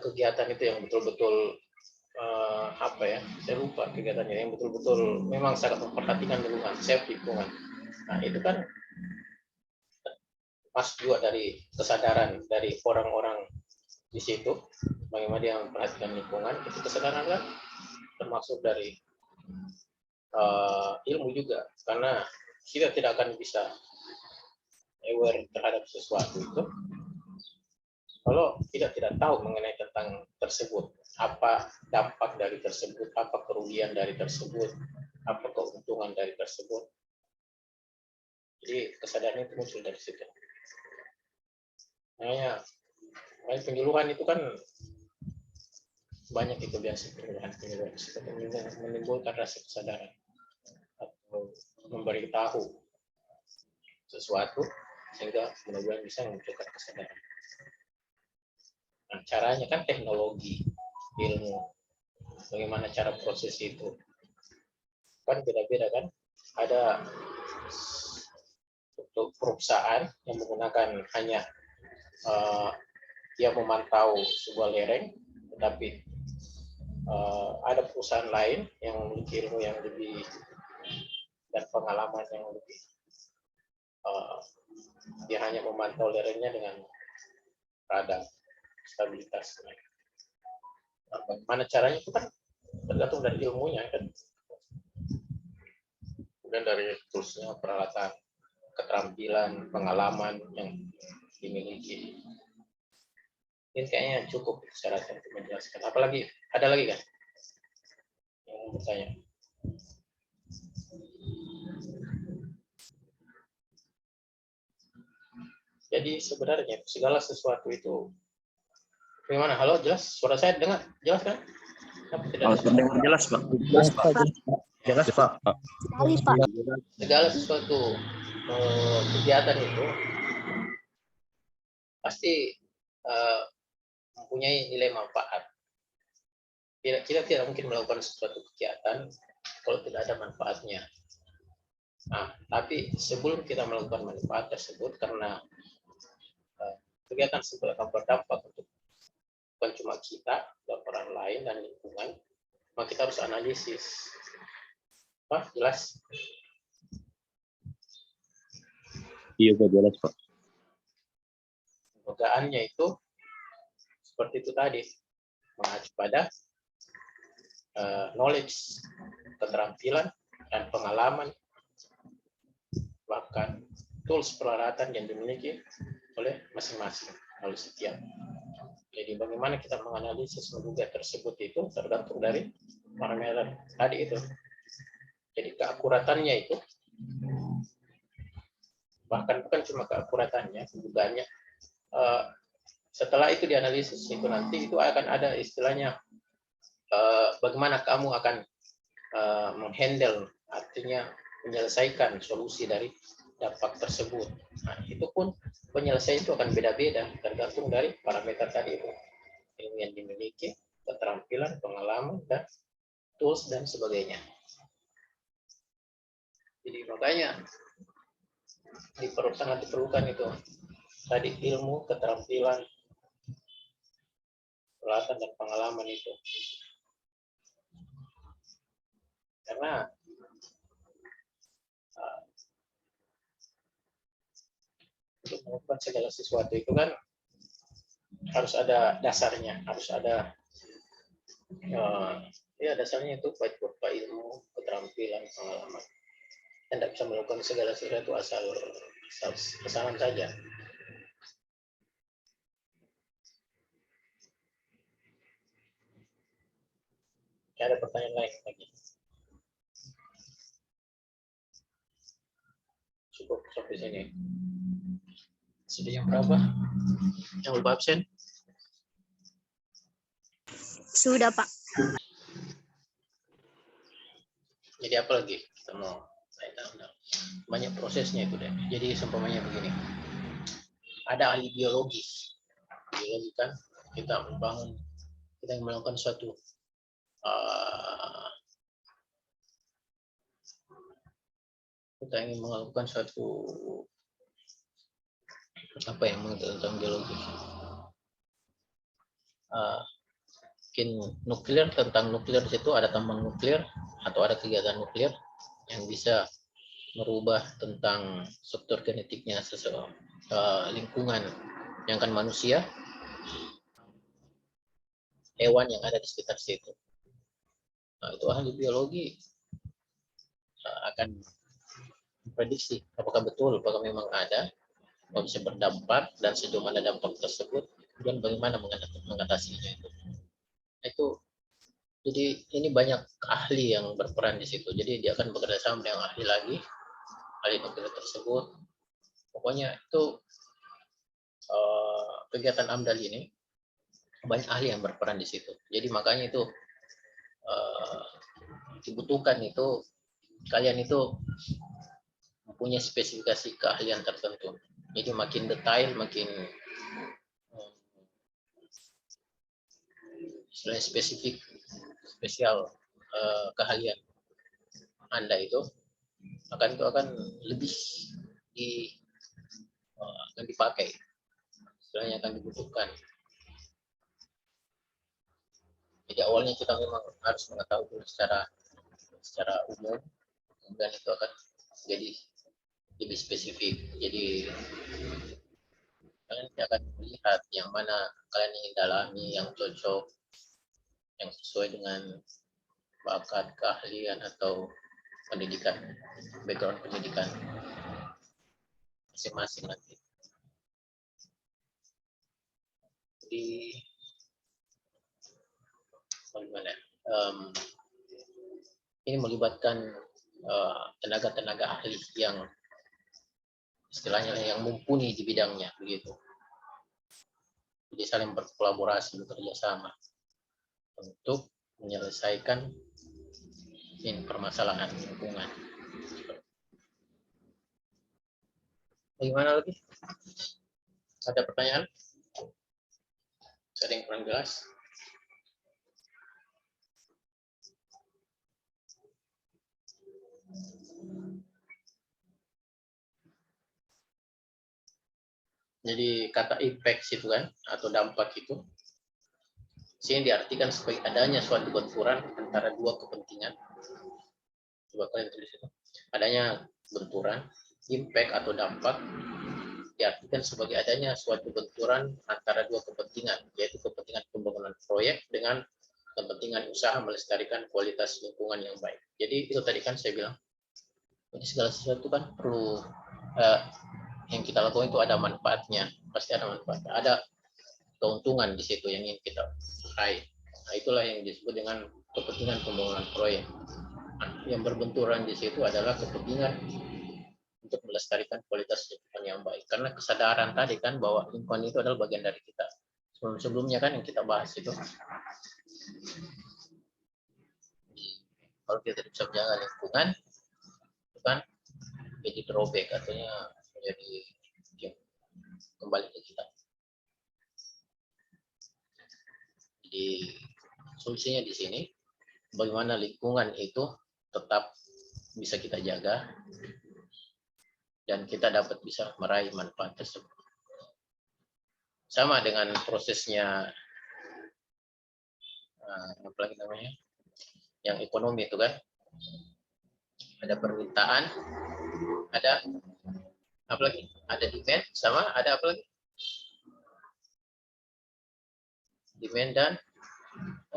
kegiatan itu yang betul-betul apa ya, saya lupa kegiatannya, yang betul-betul memang sangat memperhatikan lingkungan, safety lingkungan. Nah itu kan mas juga dari kesadaran dari orang-orang di situ, bagaimana dia memperhatikan lingkungan, itu kesadaran kan termasuk dari ilmu juga, karena kita tidak akan bisa aware terhadap sesuatu itu kalau tidak tahu mengenai tentang tersebut, apa dampak dari tersebut, apa kerugian dari tersebut, apa keuntungan dari tersebut. Jadi kesadaran itu muncul dari situ. Makanya penyuluhan itu kan banyak itu biasa, penyuluhan menimbulkan rasa kesadaran atau memberitahu sesuatu sehingga mudah-mudahan bisa memunculkan kesadaran. Nah, caranya kan teknologi, ilmu, bagaimana cara proses itu kan beda-beda kan. Ada untuk perusahaan yang menggunakan hanya dia memantau sebuah lereng, tetapi ada perusahaan lain yang memiliki ilmu yang lebih dan pengalaman yang lebih, dia hanya memantau lerengnya dengan radar stabilitas. Nah, bagaimana caranya itu kan tergantung dari ilmunya kan, kemudian dari toolsnya, peralatan, keterampilan, pengalaman yang dimiliki. Ini kayaknya cukup syaratnya untuk menjelaskan. Apalagi ada lagi kan yang mau bertanya? Jadi sebenarnya segala sesuatu itu bagaimana? Halo, jelas? Suara saya dengar? Jelas kan?
Terdengar jelas, Pak.
Jelas, Pak.
Jelas, Pak.
Sekali, Pak.
Segala sesuatu kegiatan itu pasti mempunyai nilai manfaat. Kita tidak mungkin melakukan sesuatu kegiatan kalau tidak ada manfaatnya. Nah, tapi sebelum kita melakukan manfaat tersebut, karena kegiatan tersebut akan berdampak untuk bukan cuma kita, dan orang lain dan lingkungan, maka kita harus analisis. Pak, jelas?
Iya, Pak, jelas, Pak.
Dugaannya itu seperti itu tadi, mengacu pada knowledge, keterampilan, dan pengalaman, bahkan tools peralatan yang dimiliki oleh masing-masing, oleh setiap. Jadi bagaimana kita menganalisis menduga tersebut itu tergantung dari parameter tadi itu. Jadi keakuratannya itu, bahkan bukan cuma keakuratannya, dugaannya. Setelah itu dianalisis itu nanti itu akan ada istilahnya bagaimana kamu akan menghandle, artinya menyelesaikan solusi dari dampak tersebut. Nah, itu pun penyelesaian itu akan beda-beda tergantung dari parameter tadi itu, ilmu yang dimiliki, keterampilan, pengalaman, dan tools dan sebagainya. Jadi makanya sangat diperlukan itu tadi ilmu, keterampilan, peralatan, dan pengalaman itu. Karena untuk melakukan segala sesuatu itu kan harus ada dasarnya, harus ada ya dasarnya itu baik berupa ilmu, keterampilan, pengalaman. Anda bisa melakukan segala sesuatu asal kesamaan saja. Ada pertanyaan lain lagi? Cukup sampai sini. Sudah yang berapa? Yang lupa absen?
Sudah, Pak.
Jadi apa lagi kita mau tanya? Banyak prosesnya itu deh. Jadi seumpamanya begini. Ada ahli biologi. Biologi kan kita membangun, kita melakukan suatu kita ingin melakukan suatu apa yang mengenai tentang biologi. Mungkin nuklir, tentang nuklir di situ ada tambang nuklir atau ada kegiatan nuklir yang bisa merubah tentang struktur genetiknya sesuatu lingkungan yang kan manusia, hewan yang ada di sekitar situ. Nah, itu ahli biologi akan memprediksi apakah betul, apakah memang ada, kalau bisa berdampak dan sejauh mana dampak tersebut, dan bagaimana mengatasinya itu. Itu jadi ini banyak ahli yang berperan di situ. Jadi dia akan bekerja sama dengan ahli lagi, ahli nuklir tersebut. Pokoknya itu kegiatan AMDAL ini banyak ahli yang berperan di situ. Jadi makanya itu dibutuhkan itu kalian itu mempunyai spesifikasi keahlian tertentu. Jadi makin detail, makin spesifik, spesial keahlian Anda itu akan lebih akan dipakai, istilahnya akan dibutuhkan. Jadi awalnya kita memang harus mengetahui dulu secara umum, kemudian itu akan jadi lebih spesifik. Jadi kalian akan melihat yang mana kalian ingin dalami, yang cocok, yang sesuai dengan bakat, keahlian atau pendidikan, background pendidikan masing-masing nanti. Jadi bagaimana? Ini melibatkan tenaga-tenaga ahli yang istilahnya yang mumpuni di bidangnya, begitu. Jadi saling berkolaborasi, bekerja sama untuk menyelesaikan permasalahan lingkungan. Bagaimana lagi? Ada pertanyaan? Ada yang kurang jelas? Jadi kata impact itu kan, atau dampak itu, sini diartikan sebagai adanya suatu benturan antara dua kepentingan. Coba kalian tulis itu. Adanya benturan, impact atau dampak, diartikan sebagai adanya suatu benturan antara dua kepentingan, yaitu kepentingan pembangunan proyek dengan kepentingan usaha melestarikan kualitas lingkungan yang baik. Jadi itu tadi kan saya bilang, jadi segala sesuatu kan perlu yang kita lakukan itu ada manfaatnya, pasti ada manfaatnya, ada keuntungan di situ yang ingin kita raih. Nah, itulah yang disebut dengan kepentingan pembangunan proyek. Nah, yang berbenturan di situ adalah kepentingan untuk melestarikan kualitas lingkungan yang baik. Karena kesadaran tadi kan bahwa lingkungan itu adalah bagian dari kita. Sebelumnya kan yang kita bahas itu, kalau kita tidak bisa menjaga lingkungan, itu kan jadi drawback, artinya menjadi kembali ke kita. Jadi solusinya di sini, bagaimana lingkungan itu tetap bisa kita jaga dan kita dapat bisa meraih manfaat tersebut. Sama dengan prosesnya apa lagi namanya, yang ekonomi itu kan, ada permintaan, ada apa lagi, ada demand, sama ada apa lagi, demand dan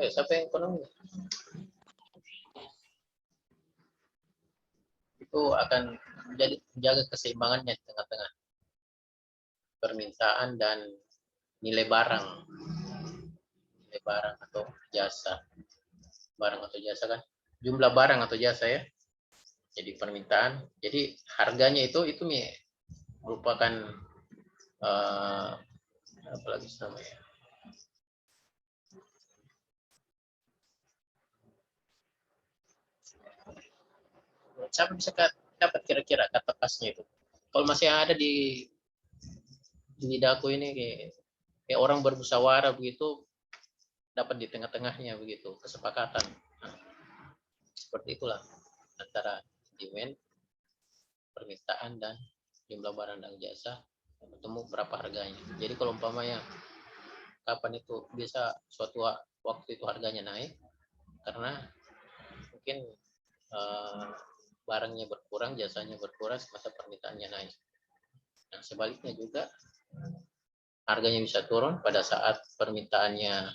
siapa yang ekonomi itu akan menjadi menjaga keseimbangannya di tengah-tengah permintaan dan nilai barang atau jasa, barang atau jasa kan, jumlah barang atau jasa ya, Jadi permintaan, jadi harganya itu merupakan apa lagi namanya? Siapa bisa dapat kira-kira kata pasnya itu? Kalau masih ada di lidahku ini kayak orang bermusyawarah begitu, dapat di tengah-tengahnya begitu, kesepakatan. Nah, seperti itulah antara demand, permintaan, dan jumlah barang dan jasa, bertemu berapa harganya. Jadi kalau umpamanya kapan itu bisa suatu waktu itu harganya naik karena mungkin barangnya berkurang, jasanya berkurang, maka permintaannya naik. Nah, sebaliknya juga harganya bisa turun pada saat permintaannya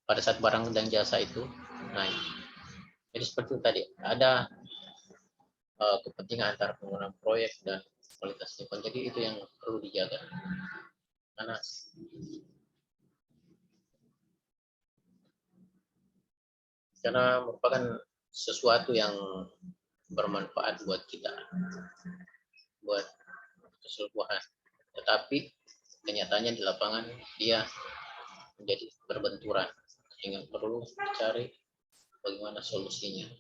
pada saat barang dan jasa itu naik. Jadi seperti itu tadi, ada kepentingan antara penggunaan proyek dan kualitas lingkungan. Jadi itu yang perlu dijaga. Karena merupakan sesuatu yang bermanfaat buat kita, buat keseluruhan. Tetapi kenyataannya di lapangan dia menjadi berbenturan, sehingga perlu dicari bagaimana solusinya.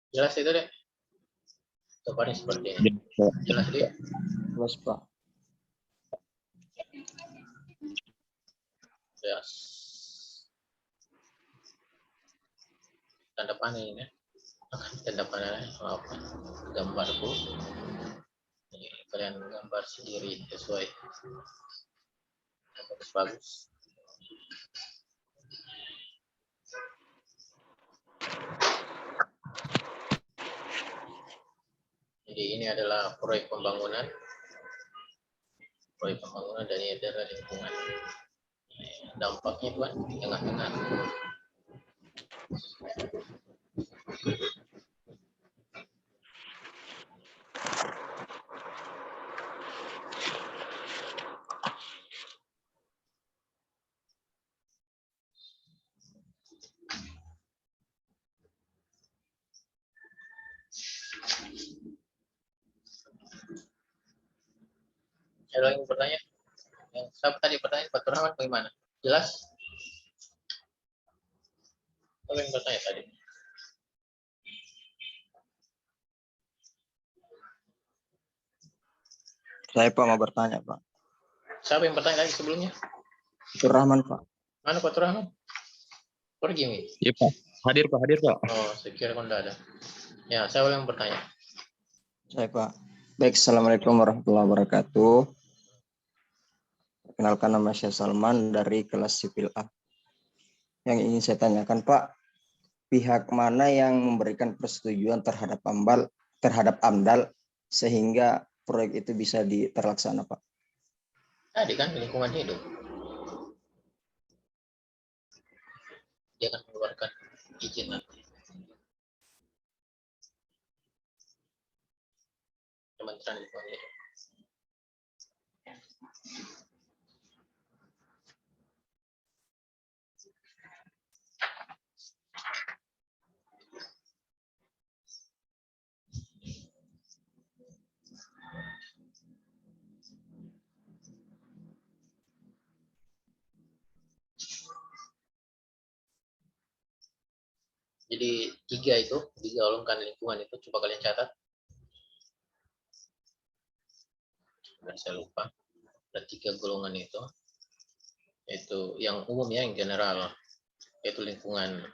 Jelas itu deh. Jawabannya seperti ini. Jelas deh.
Jelas, Pak.
Jelas. Tanda panah ini. Tanda panah maaf, gambarku. Jadi, kalian gambar sendiri sesuai. Bagus. Jadi ini adalah proyek pembangunan dan ini adalah lingkungan. Dampaknya Tuhan di tengah-tengah. Ada yang bertanya? Siapa tadi bertanya? Pak Turhaman bagaimana? Jelas? Siapa yang bertanya tadi?
Saya Pak mau bertanya, Pak.
Siapa yang bertanya lagi sebelumnya?
Tur Rahman, Pak.
Mana Pak Turhaman? Pergi nih.
Iya Pak. Hadir Pak.
Oh, saya kira kau tidak ada. Ya, siapa yang bertanya?
Saya Pak. Baik, Assalamualaikum warahmatullahi wabarakatuh. Perkenalkan, nama saya Salman dari kelas sipil A. Yang ingin saya tanyakan, Pak, pihak mana yang memberikan persetujuan terhadap AMDAL sehingga proyek itu bisa terlaksana, Pak?
Tadi kan lingkungan hidup. Dia akan mengeluarkan izin nanti. Kementerian Lingkungan Hidup. Jadi tiga golongan lingkungan itu coba kalian catat. Saya lupa. Ada 3 golongan itu. Itu yang umum ya, yang general. Yaitu lingkungan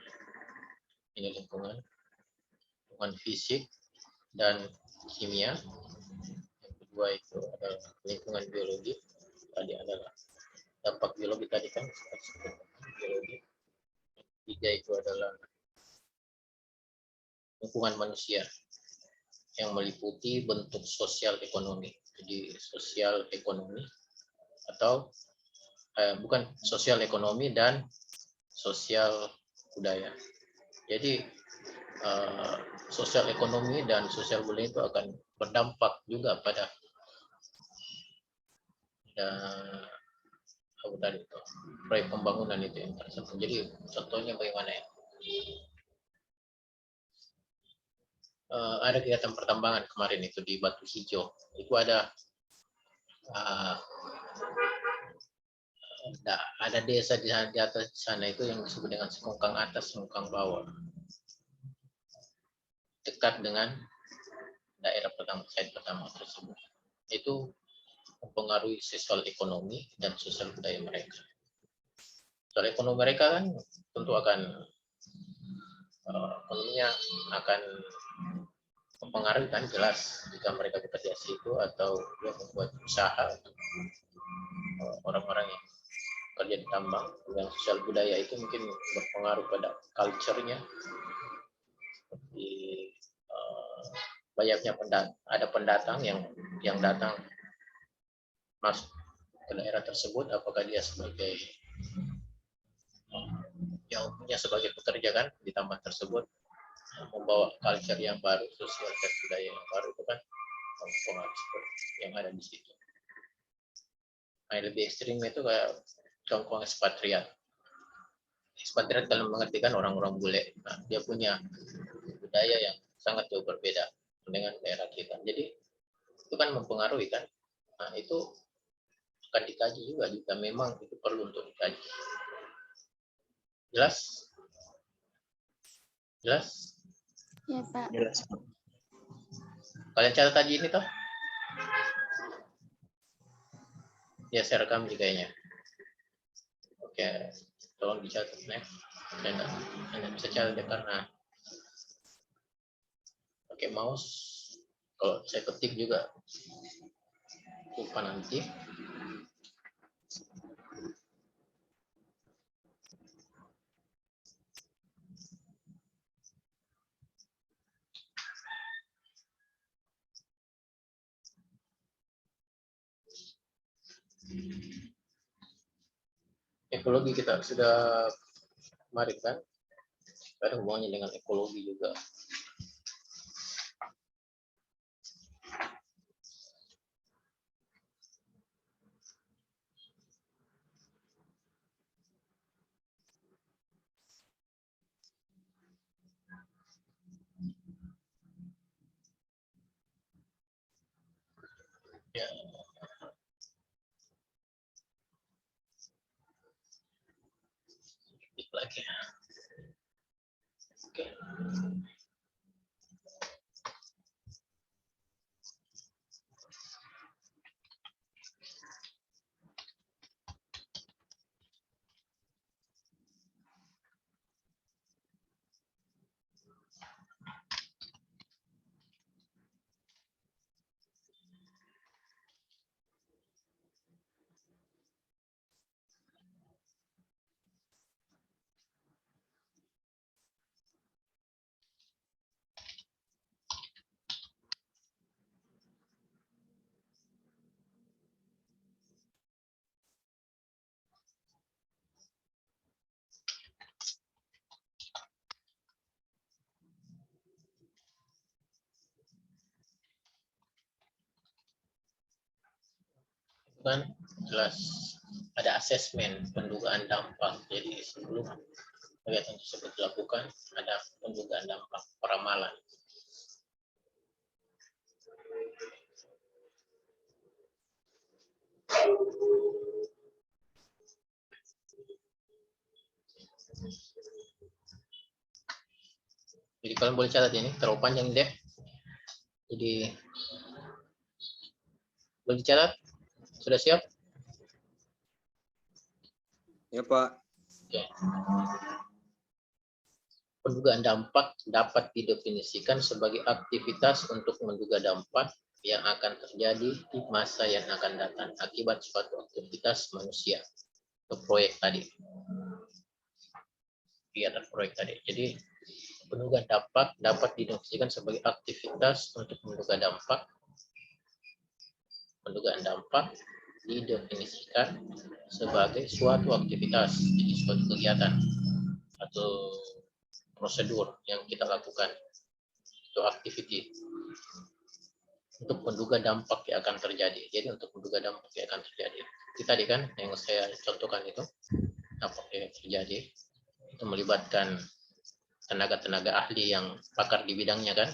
fisik dan kimia. Yang kedua itu adalah lingkungan biologi. Tadi adalah dampak biologi tadi kan. Biologi. Tiga itu adalah lingkungan manusia yang meliputi bentuk sosial ekonomi. Jadi sosial ekonomi atau bukan sosial ekonomi dan sosial budaya. Jadi sosial ekonomi dan sosial budaya itu akan berdampak juga pada apa tadi itu proyek pembangunan itu yang tersebut. Jadi contohnya bagaimana ya? Ada kegiatan pertambangan kemarin itu di Batu Hijau. Itu ada desa di atas sana itu yang disebut dengan Semongkang atas, Semongkang bawah, dekat dengan daerah site pertama tersebut. Itu mempengaruhi sosial ekonomi dan sosial budaya mereka. Sosial ekonomi mereka kan tentu akan ekonominya akan mempengaruhi, kan jelas jika mereka bekerja di situ atau dia membuat usaha untuk orang-orang yang kerja di tambang. Yang sosial budaya itu mungkin berpengaruh pada culture-nya, seperti banyaknya ada pendatang yang datang masuk ke daerah tersebut, apakah dia sebagai yang punya sebagai pekerja kan di tambang tersebut, membawa culture yang baru, sosial dan budaya yang baru, itu kan pengaruh yang ada di situ. Nah, lebih ekstrim itu kayak contoh ekspatriat. Ekspatriat kalau mengertikan orang-orang bule, nah, dia punya budaya yang sangat jauh berbeda dengan daerah kita. Jadi itu kan mempengaruhi kan. Nah, itu akan dikaji juga jika memang itu perlu untuk dikaji. Jelas? Jelas?
Ya, Pak.
Jelas, Pak.
Kalian catat tadi ini toh? Ya, saya rekam juga kayaknya. Oke, tolong dicatat ya. Saya nggak bisa catat ya karena pakai mouse. Kalau saya ketik juga lupa nanti. Ekologi kita sudah kemarin kan, ada hubungannya dengan ekologi juga. Ya. Lagi. Oke. Kan jelas ada asesmen pendugaan dampak. Jadi sebelum kegiatan tersebut dilakukan ada pendugaan dampak, peramalan. Jadi kalian boleh catat ini, terlalu panjang deh. Jadi boleh dicatat. Sudah siap?
Ya, Pak.
Oke. Pendugaan dampak dapat didefinisikan sebagai aktivitas untuk menduga dampak yang akan terjadi di masa yang akan datang akibat suatu aktivitas manusia ke proyek tadi. Kegiatan proyek tadi. Jadi pendugaan dampak dapat didefinisikan sebagai aktivitas untuk menduga dampak. Pendugaan dampak didefinisikan sebagai suatu aktivitas, jadi suatu kegiatan atau prosedur yang kita lakukan atau activity untuk menduga dampak yang akan terjadi. Jadi untuk menduga dampak yang akan terjadi. Itu tadi kan yang saya contohkan itu dampak yang terjadi itu melibatkan tenaga-tenaga ahli yang pakar di bidangnya kan.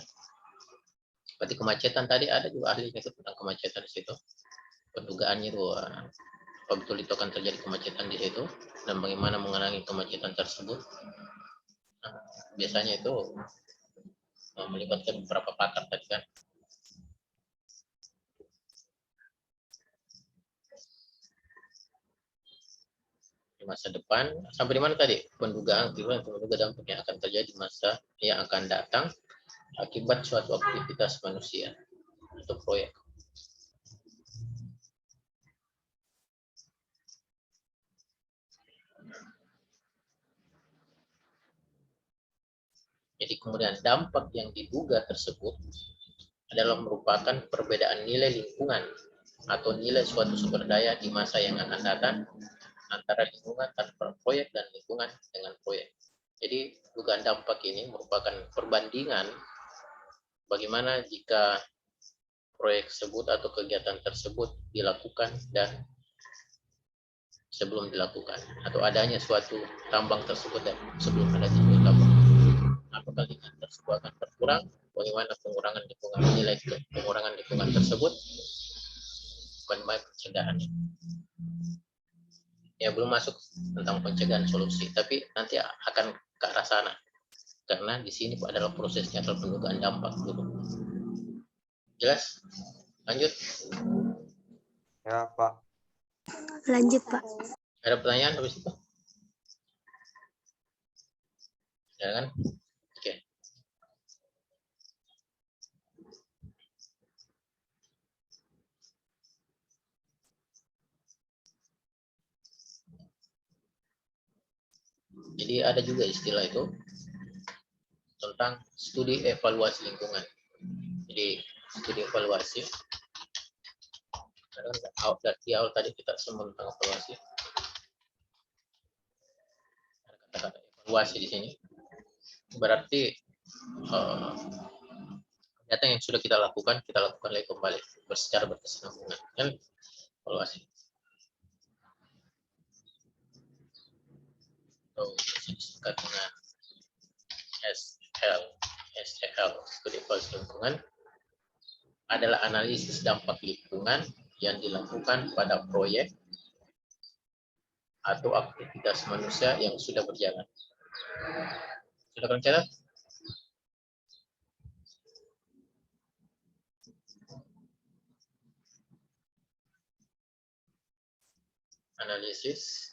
Seperti kemacetan tadi ada juga ahlinya itu tentang kemacetan di situ. Pendugaannya itu apa betul itu akan terjadi kemacetan di situ dan bagaimana mengurangi kemacetan tersebut. Nah, biasanya itu melibatkan beberapa pakar tadi kan. Di masa depan sampai di mana tadi pendugaan menduga dampak yang akan terjadi masa yang akan datang akibat suatu aktivitas manusia atau proyek. Jadi kemudian dampak yang diduga tersebut adalah merupakan perbedaan nilai lingkungan atau nilai suatu sumber daya di masa yang akan datang antara lingkungan tanpa proyek dan lingkungan dengan proyek. Jadi dugaan dampak ini merupakan perbandingan bagaimana jika proyek tersebut atau kegiatan tersebut dilakukan dan sebelum dilakukan atau adanya suatu tambang tersebut dan sebelum ada suatu tambang. Apakah lingkungan tersebut akan berkurang? Bagaimana pengurangan lingkungan nilai pengurangan lingkungan tersebut? Bagaimana pencegahannya? Ya belum masuk tentang pencegahan solusi, tapi nanti akan ke arah sana. Karena di sini adalah prosesnya adalah pendugaan dampak dulu. Jelas? Lanjut.
Ya, Pak.
Lanjut, Pak.
Ada pertanyaan habis itu? Ya kan? Oke. Jadi ada juga istilah itu tentang studi evaluasi lingkungan. Jadi studi evaluasi. Di awal tadi kita semua tentang evaluasi. Ada kata-kata evaluasi di sini. Berarti kegiatan yang sudah kita lakukan lagi kembali secara berkesinambungan. Kan evaluasi. Atau disingkat dengan SEL, studi evaluasi lingkungan, adalah analisis dampak lingkungan yang dilakukan pada proyek atau aktivitas manusia yang sudah berjalan. Sudah kalian catat? Analisis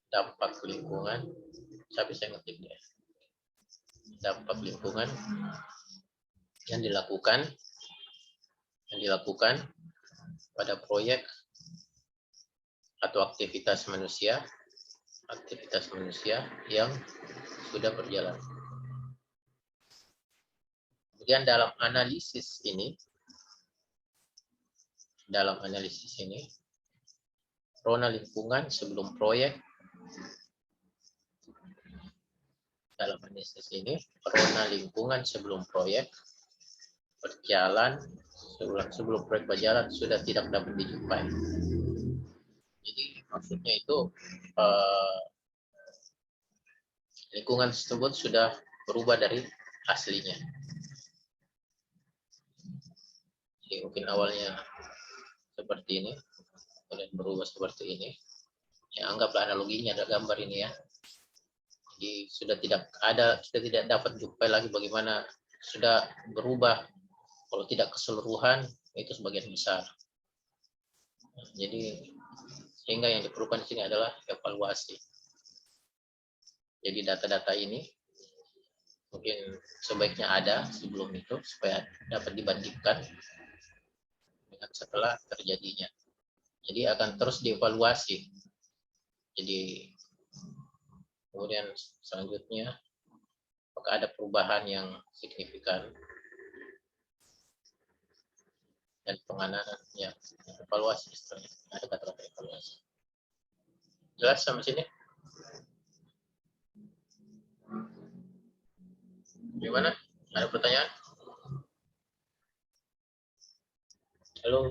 dampak lingkungan, tapi saya ngetik ya. Dampak lingkungan yang dilakukan pada proyek atau aktivitas manusia yang sudah berjalan. Kemudian dalam analisis ini rona lingkungan sebelum proyek. Dalam analisis ini rona lingkungan sebelum proyek berjalan, sebelum proyek berjalan sudah tidak dapat dijumpai. Jadi maksudnya itu lingkungan tersebut sudah berubah dari aslinya. Jadi mungkin awalnya seperti ini, kemudian berubah seperti ini. Ya anggaplah analoginya ada gambar ini ya. Jadi sudah tidak dapat jumpai lagi bagaimana sudah berubah. Kalau tidak keseluruhan itu sebagian besar. Jadi sehingga yang diperlukan di sini adalah evaluasi. Jadi data-data ini mungkin sebaiknya ada sebelum itu supaya dapat dibandingkan dengan setelah terjadinya. Jadi akan terus dievaluasi. Jadi kemudian selanjutnya apakah ada perubahan yang signifikan dan penanganan yang evaluasi istilahnya. Ada kata-kata evaluasi. Jelas sampai sini? Bagaimana? Ada pertanyaan? Halo?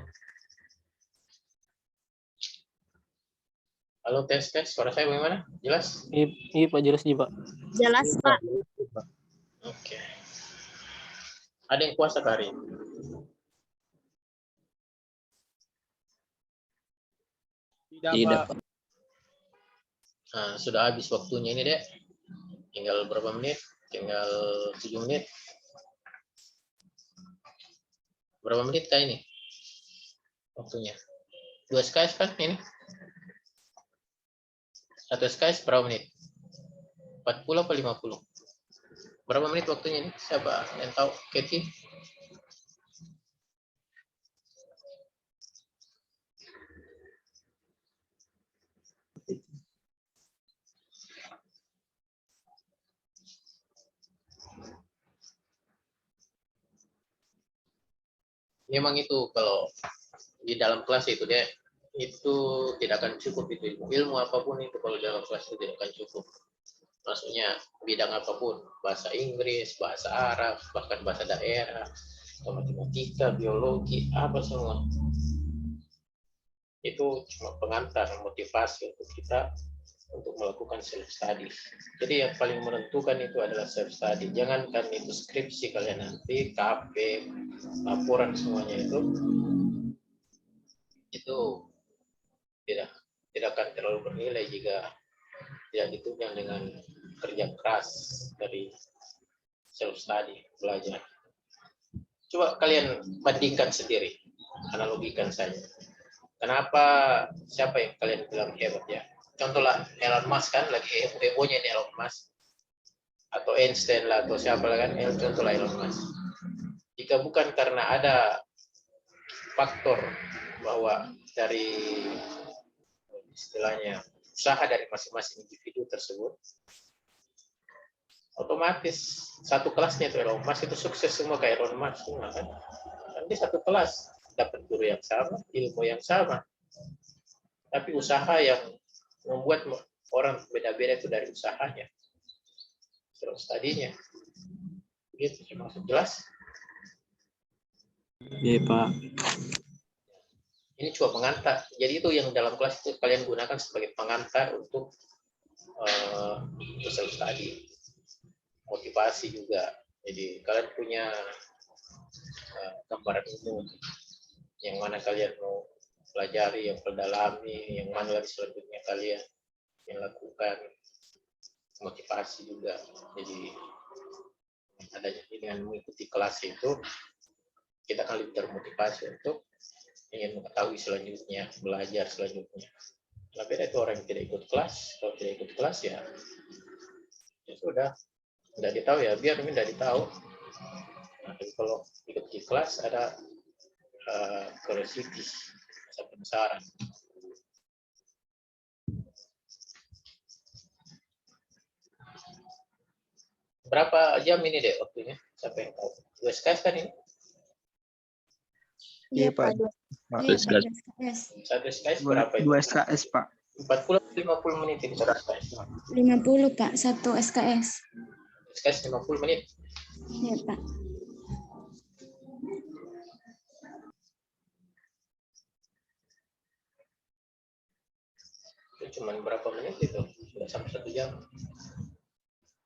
Halo, tes. Suara saya bagaimana? Jelas?
Iya Pak, jelas nih Pak.
Jelas, Pak.
Oke. Ada yang puasa hari ini?
Tidak, Pak.
Nah, sudah habis waktunya ini, Dek. Tinggal berapa menit? Tinggal 7 menit. Berapa menit kah ini? Waktunya. 2 SKS kan ini? 1 SKS berapa menit? 40 apa 50? Berapa menit waktunya ini? Siapa yang tahu? Keti? Memang itu kalau di dalam kelas itu dia itu tidak akan cukup itu ilmu apapun itu kalau dalam kelas itu tidak akan cukup. Maksudnya bidang apapun, bahasa Inggris, bahasa Arab, bahkan bahasa daerah, matematika, biologi, apa semua. Itu cuma pengantar motivasi untuk kita untuk melakukan self study. Jadi yang paling menentukan itu adalah self study. Jangankan itu skripsi kalian nanti, KP, laporan semuanya itu tidak akan terlalu bernilai jika tidak ditunjang dengan kerja keras dari self study, belajar. Coba kalian bandingkan sendiri, analogikan saja. Kenapa siapa yang kalian bilang hebat ya? Contohlah Elon Musk kan lagi hebohnya ini Elon Musk atau Einstein lah atau siapa lah kan? Contohlah Elon Musk. Jika bukan karena ada faktor bahwa dari istilahnya usaha dari masing-masing individu tersebut, otomatis satu kelasnya itu Elon Musk itu sukses semua kayak Elon Musk semua kan? Nanti satu kelas dapat guru yang sama, ilmu yang sama, tapi usaha yang membuat orang beda-beda itu dari usahanya, terus tadinya, gitu maksud jelas?
Iya Pak.
Ini cuma pengantar. Jadi itu yang dalam kelas itu kalian gunakan sebagai pengantar untuk self study, motivasi juga. Jadi kalian punya gambaran umum yang mana kalian mau pelajari, yang pendalami, yang mana lagi selanjutnya kalian yang lakukan, motivasi juga. Jadi adanya dengan mengikuti kelas itu kita akan lebih termotivasi untuk ingin mengetahui selanjutnya, belajar selanjutnya. Nah, beda itu orang yang tidak ikut kelas. Kalau tidak ikut kelas ya sudah, tidak ditahu ya biar ini tidak ditahu. Nah, tapi kalau ikut di kelas ada curiosity, rasa penasaran. Berapa jam ini deh waktunya? Siapa yang tahu? 2 SKS kan ini?
Iya, Pak.
Iya,
SKS.
Pak, SKS.
1 SKS berapa itu?
2 SKS, Pak.
40-50 menit ini 1 SKS.
50, Pak, 1 SKS.
SKS 50 menit.
Iya, Pak.
Itu cuma berapa menit itu? Sudah sampai 1 jam.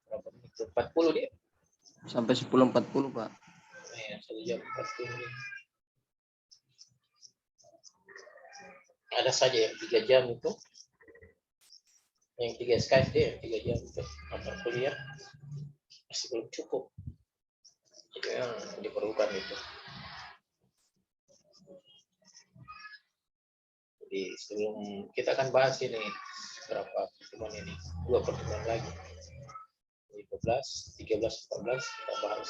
Berapa menit? 40 dia.
Sampai 10.40, Pak.
Ya, 1 jam 40 menit. Ada saja yang 3 jam itu. Yang 3 SKS dia, 3 jam itu. Mata kuliah masih belum cukup. Itu yang diperlukan itu. Jadi sebelum kita akan bahas ini berapa pertemuan ini, 2 pertemuan lagi, 15, 13, 14 kita bahas.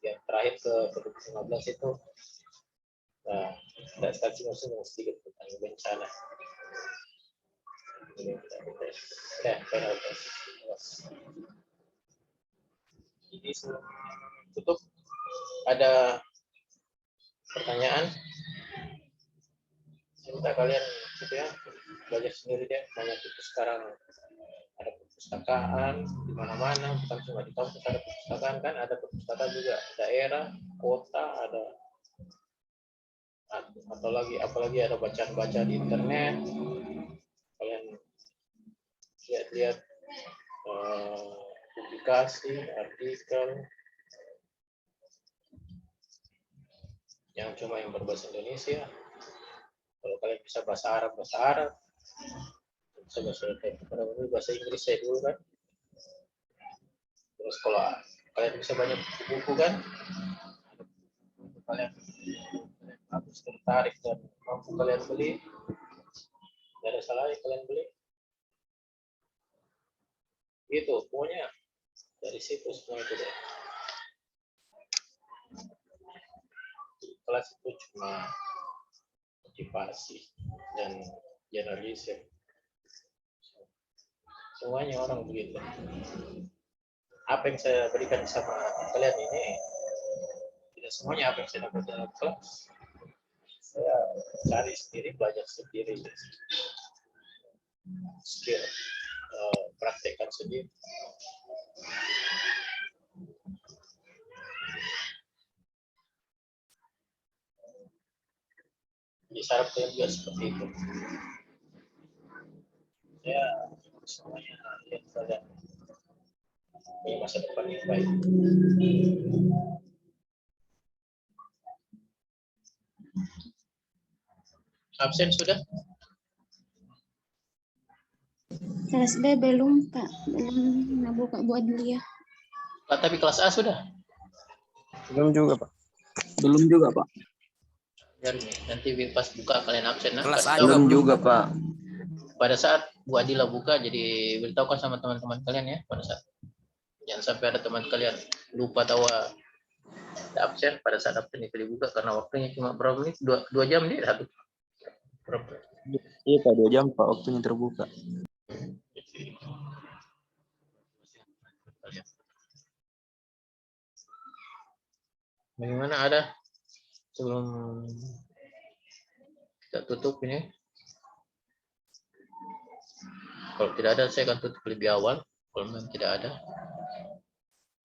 Yang terakhir ke 15 itu, nah, tidak saksi maksudnya sedikit tentang bencana. Ya, final test. Jadi sebelum tutup, ada pertanyaan? Minta kalian gitu ya belajar sendiri deh, banyak itu sekarang ada perpustakaan di mana-mana, bukan cuma di kampus ada perpustakaan kan, ada perpustakaan juga daerah, kota ada, atau apalagi ada bacaan-bacaan di internet. Kalian lihat-lihat publikasi, artikel yang cuma yang berbahasa Indonesia. Kalau kalian bisa bahasa Arab, bisa bahasa Inggris saya dulu kan. Terus kalau kalian bisa banyak buku kan, kalian harus tertarik dan mampu kalian beli, tidak ada salahnya kalian beli. Gitu, pokoknya dari situ semua itu deh. Kelas itu cuma motivasi dan generalisir. Semuanya orang begitu. Apa yang saya berikan sama kalian ini tidak semuanya apa yang saya dapat dalam kelas. Saya cari sendiri, belajar sendiri, skill, praktekkan sendiri. Jadi syarat kalian juga seperti itu. Ya, semuanya lihat kalian punya masa depan yang baik. Absen sudah?
Kelas B belum Pak, belum buka buat beli ya.
Pak, tapi kelas A sudah?
Belum juga, Pak.
Belum juga, Pak.
Biar nanti pas buka kalian absen.
Kelas A
Belum juga,
belum,
Pak.
Pada saat Bu Adila buka, jadi beritahukan sama teman-teman kalian ya pada saat. Jangan sampai ada teman kalian lupa tahu ada absen pada saat absen itu dibuka karena waktunya cuma berapa menit? 2 jam dia habis. Berapa?
Iya, Pak, 2 jam, Pak, waktunya terbuka.
Bagaimana ada sebelum kita tutup ini? Kalau tidak ada, saya akan tutup lebih awal. Kalau memang tidak ada,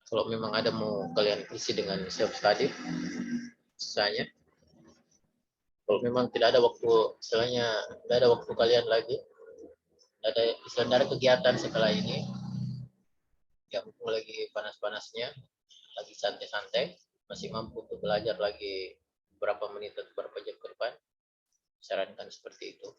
kalau memang ada mau kalian isi dengan self study, sisanya. Kalau memang tidak ada waktu, istilahnya tidak ada waktu kalian lagi, tidak ada kegiatan setelah ini, ya mumpung lagi panas-panasnya, lagi santai-santai, masih mampu untuk belajar lagi beberapa menit atau beberapa jam ke depan, sarankan seperti itu.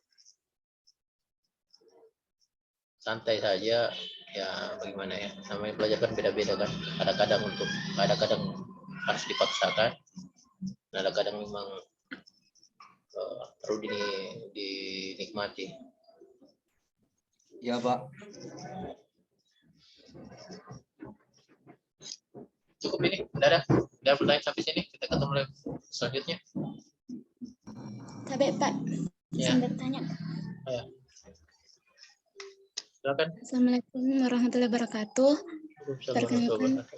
Santai saja, ya bagaimana ya, namanya belajar kan beda-beda kan, kadang harus dipaksakan, ada kadang memang perlu dinikmati.
Ya, Pak.
Cukup ini, udah pertanyaan sampai sini, kita ketemu lagi selanjutnya.
Sampai Pak,
Ya.
sambil tanya.
Ya. Silakan.
Assalamualaikum warahmatullahi wabarakatuh.
Perkenalkan.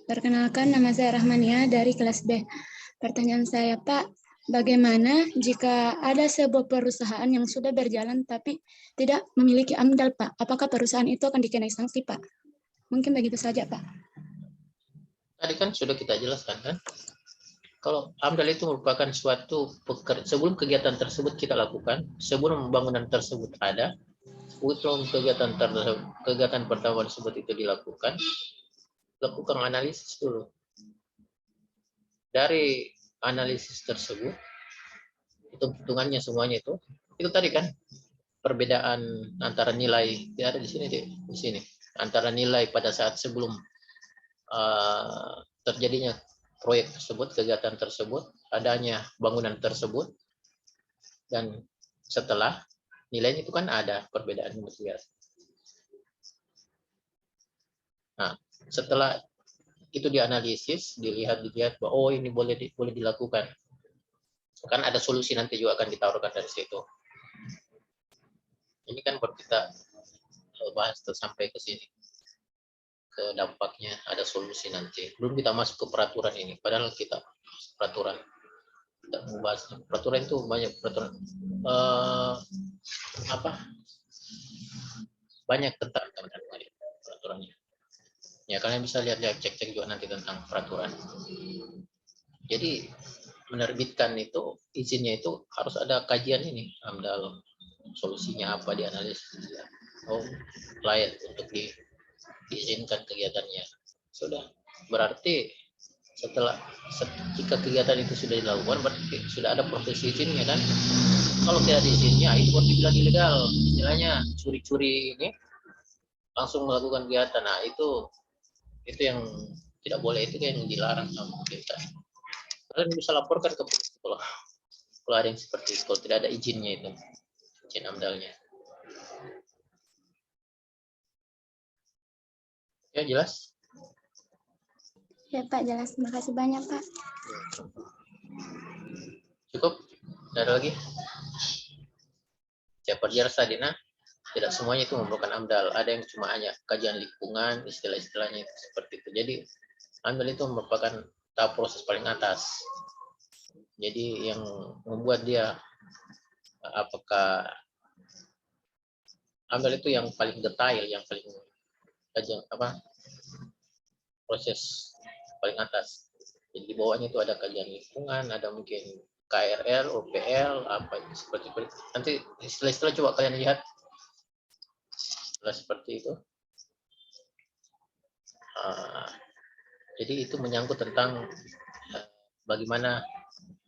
Perkenalkan, nama saya Rahmania dari kelas B. Pertanyaan saya, Pak, bagaimana jika ada sebuah perusahaan yang sudah berjalan tapi tidak memiliki AMDAL, Pak? Apakah perusahaan itu akan dikenai sanksi, Pak? Mungkin begitu saja, Pak.
Tadi kan sudah kita jelaskan kan, kalau AMDAL itu merupakan suatu sebelum kegiatan tersebut kita lakukan, sebelum pembangunan tersebut ada, sebelum kegiatan pertama tersebut itu dilakukan, lakukan analisis dulu. Dari analisis tersebut, hitung-hitungannya semuanya itu tadi kan perbedaan antara nilai, tidak ada di sini deh, di sini antara nilai pada saat sebelum terjadinya proyek tersebut, kegiatan tersebut, adanya bangunan tersebut, dan setelah nilainya itu kan ada perbedaan biasa. Nah, setelah itu dianalisis, dilihat bahwa oh ini boleh dilakukan, kan ada solusi nanti juga akan ditaruhkan dari situ. Ini kan baru kita bahas sampai ke sini, ke dampaknya, ada solusi nanti. Belum kita masuk ke peraturan ini, padahal kita peraturan kita membahas peraturan itu banyak peraturan banyak ketat peraturannya. Ya kalian bisa lihat-lihat, cek-cek juga nanti tentang peraturan. Jadi menerbitkan itu izinnya itu harus ada kajian ini AMDAL, solusinya apa, dianalisis. Oh, layak untuk diizinkan kegiatannya. Sudah, berarti jika kegiatan itu sudah dilakukan berarti sudah ada proses izinnya kan. Kalau tidak diizinnya itu baru dibilang ilegal, istilahnya curi-curi ini langsung melakukan kegiatan. Nah itu yang tidak boleh, itu yang dilarang sama pemerintah. Kalian bisa laporkan ke polisi kalau ada yang seperti itu, kalau tidak ada izinnya itu, izin AMDAL-nya. Ya jelas?
Ya Pak, jelas. Terima kasih banyak Pak.
Cukup? Tidak ada lagi? Siapa Sadina? Tidak semuanya itu memerlukan AMDAL. Ada yang cuma hanya kajian lingkungan, istilah-istilahnya itu seperti itu. Jadi AMDAL itu merupakan tahap proses paling atas. Jadi yang membuat dia apakah AMDAL itu yang paling detail, yang paling kajian proses paling atas. Jadi di bawahnya itu ada kajian lingkungan, ada mungkin KRL, OPL, apa seperti itu. Nanti istilah-istilah coba kalian lihat. Istilah seperti itu. Jadi itu menyangkut tentang bagaimana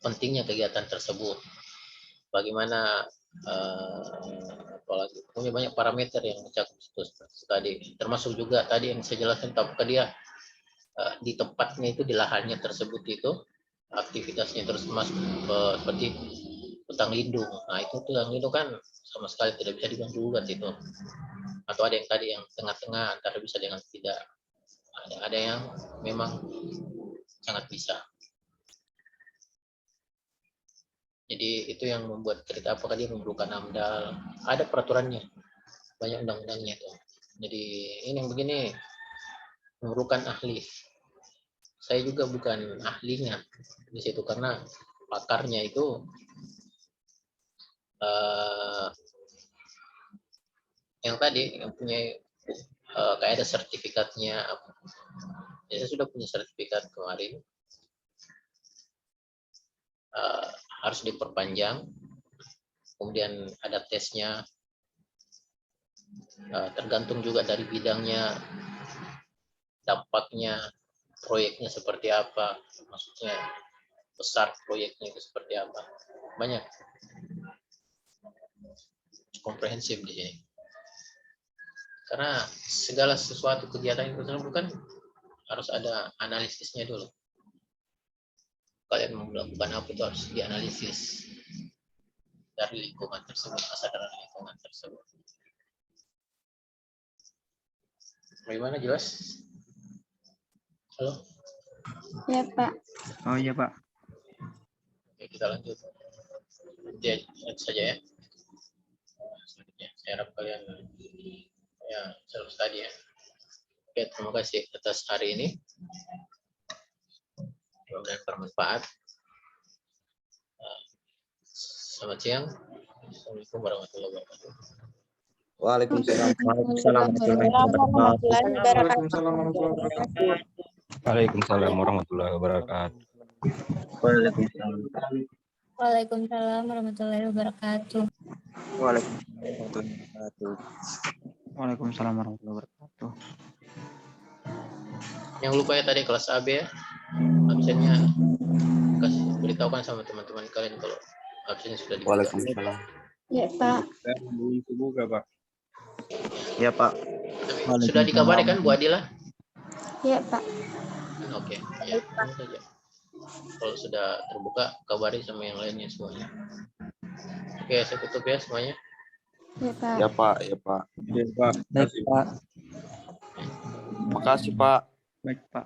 pentingnya kegiatan tersebut. Bagaimana apalagi punya banyak parameter yang mencakup seperti tadi. Termasuk juga tadi yang saya jelaskan, apakah dia di tempatnya itu, di lahannya tersebut itu aktivitasnya terus masuk seperti hutan lindung. Nah itu hutan lindung kan sama sekali tidak bisa diganggu itu. Atau ada yang tadi yang tengah-tengah antara bisa dengan tidak. Ada yang memang sangat bisa. Jadi itu yang membuat cerita apakah dia memerlukan AMDAL. Ada peraturannya, banyak undang-undangnya itu. Jadi ini yang begini memerlukan ahli. Saya juga bukan ahlinya di situ karena pakarnya itu yang tadi yang punya kayak ada sertifikatnya. Saya sudah punya sertifikat kemarin, harus diperpanjang. Kemudian ada tesnya, tergantung juga dari bidangnya, dampaknya, proyeknya seperti apa, maksudnya besar proyeknya itu seperti apa, banyak, komprehensif di sini. Karena segala sesuatu kegiatan yang kita lakukan harus ada analisisnya dulu. Kalian mau melakukan apa itu harus dianalisis dari lingkungan tersebut, kesadaran lingkungan tersebut. Bagaimana, jelas? Halo?
Ya Pak.
Oh iya Pak.
Oke, kita lanjut. Nanti saja ya. Selanjutnya, saya harap kalian ya selesai tadi ya. Oke, terima kasih atas hari ini. Mudah-mudahan bermanfaat. Selamat siang. Assalamualaikum warahmatullahi wabarakatuh.
Waalaikumsalam.
Waalaikumsalam warahmatullahi wabarakatuh.
Waalaikumsalam warahmatullahi wabarakatuh.
Waalaikumsalam warahmatullahi wabarakatuh.
Yang lupa ya tadi kelas AB ya, absennya beritahukan sama teman-teman kalian kalau absennya sudah dibuka.
Waalaikumsalam.
Ya Pak.
Ya Pak.
Sudah dikabari kan Bu Adila?
Ya Pak.
Oke, ya itu saja. Kalau sudah terbuka, kabari sama yang lainnya semuanya. Oke, saya tutup ya semuanya.
Ya Pak.
Ya Pak. Ya Pak.
Baik Pak.
Makasih Pak.
Baik Pak.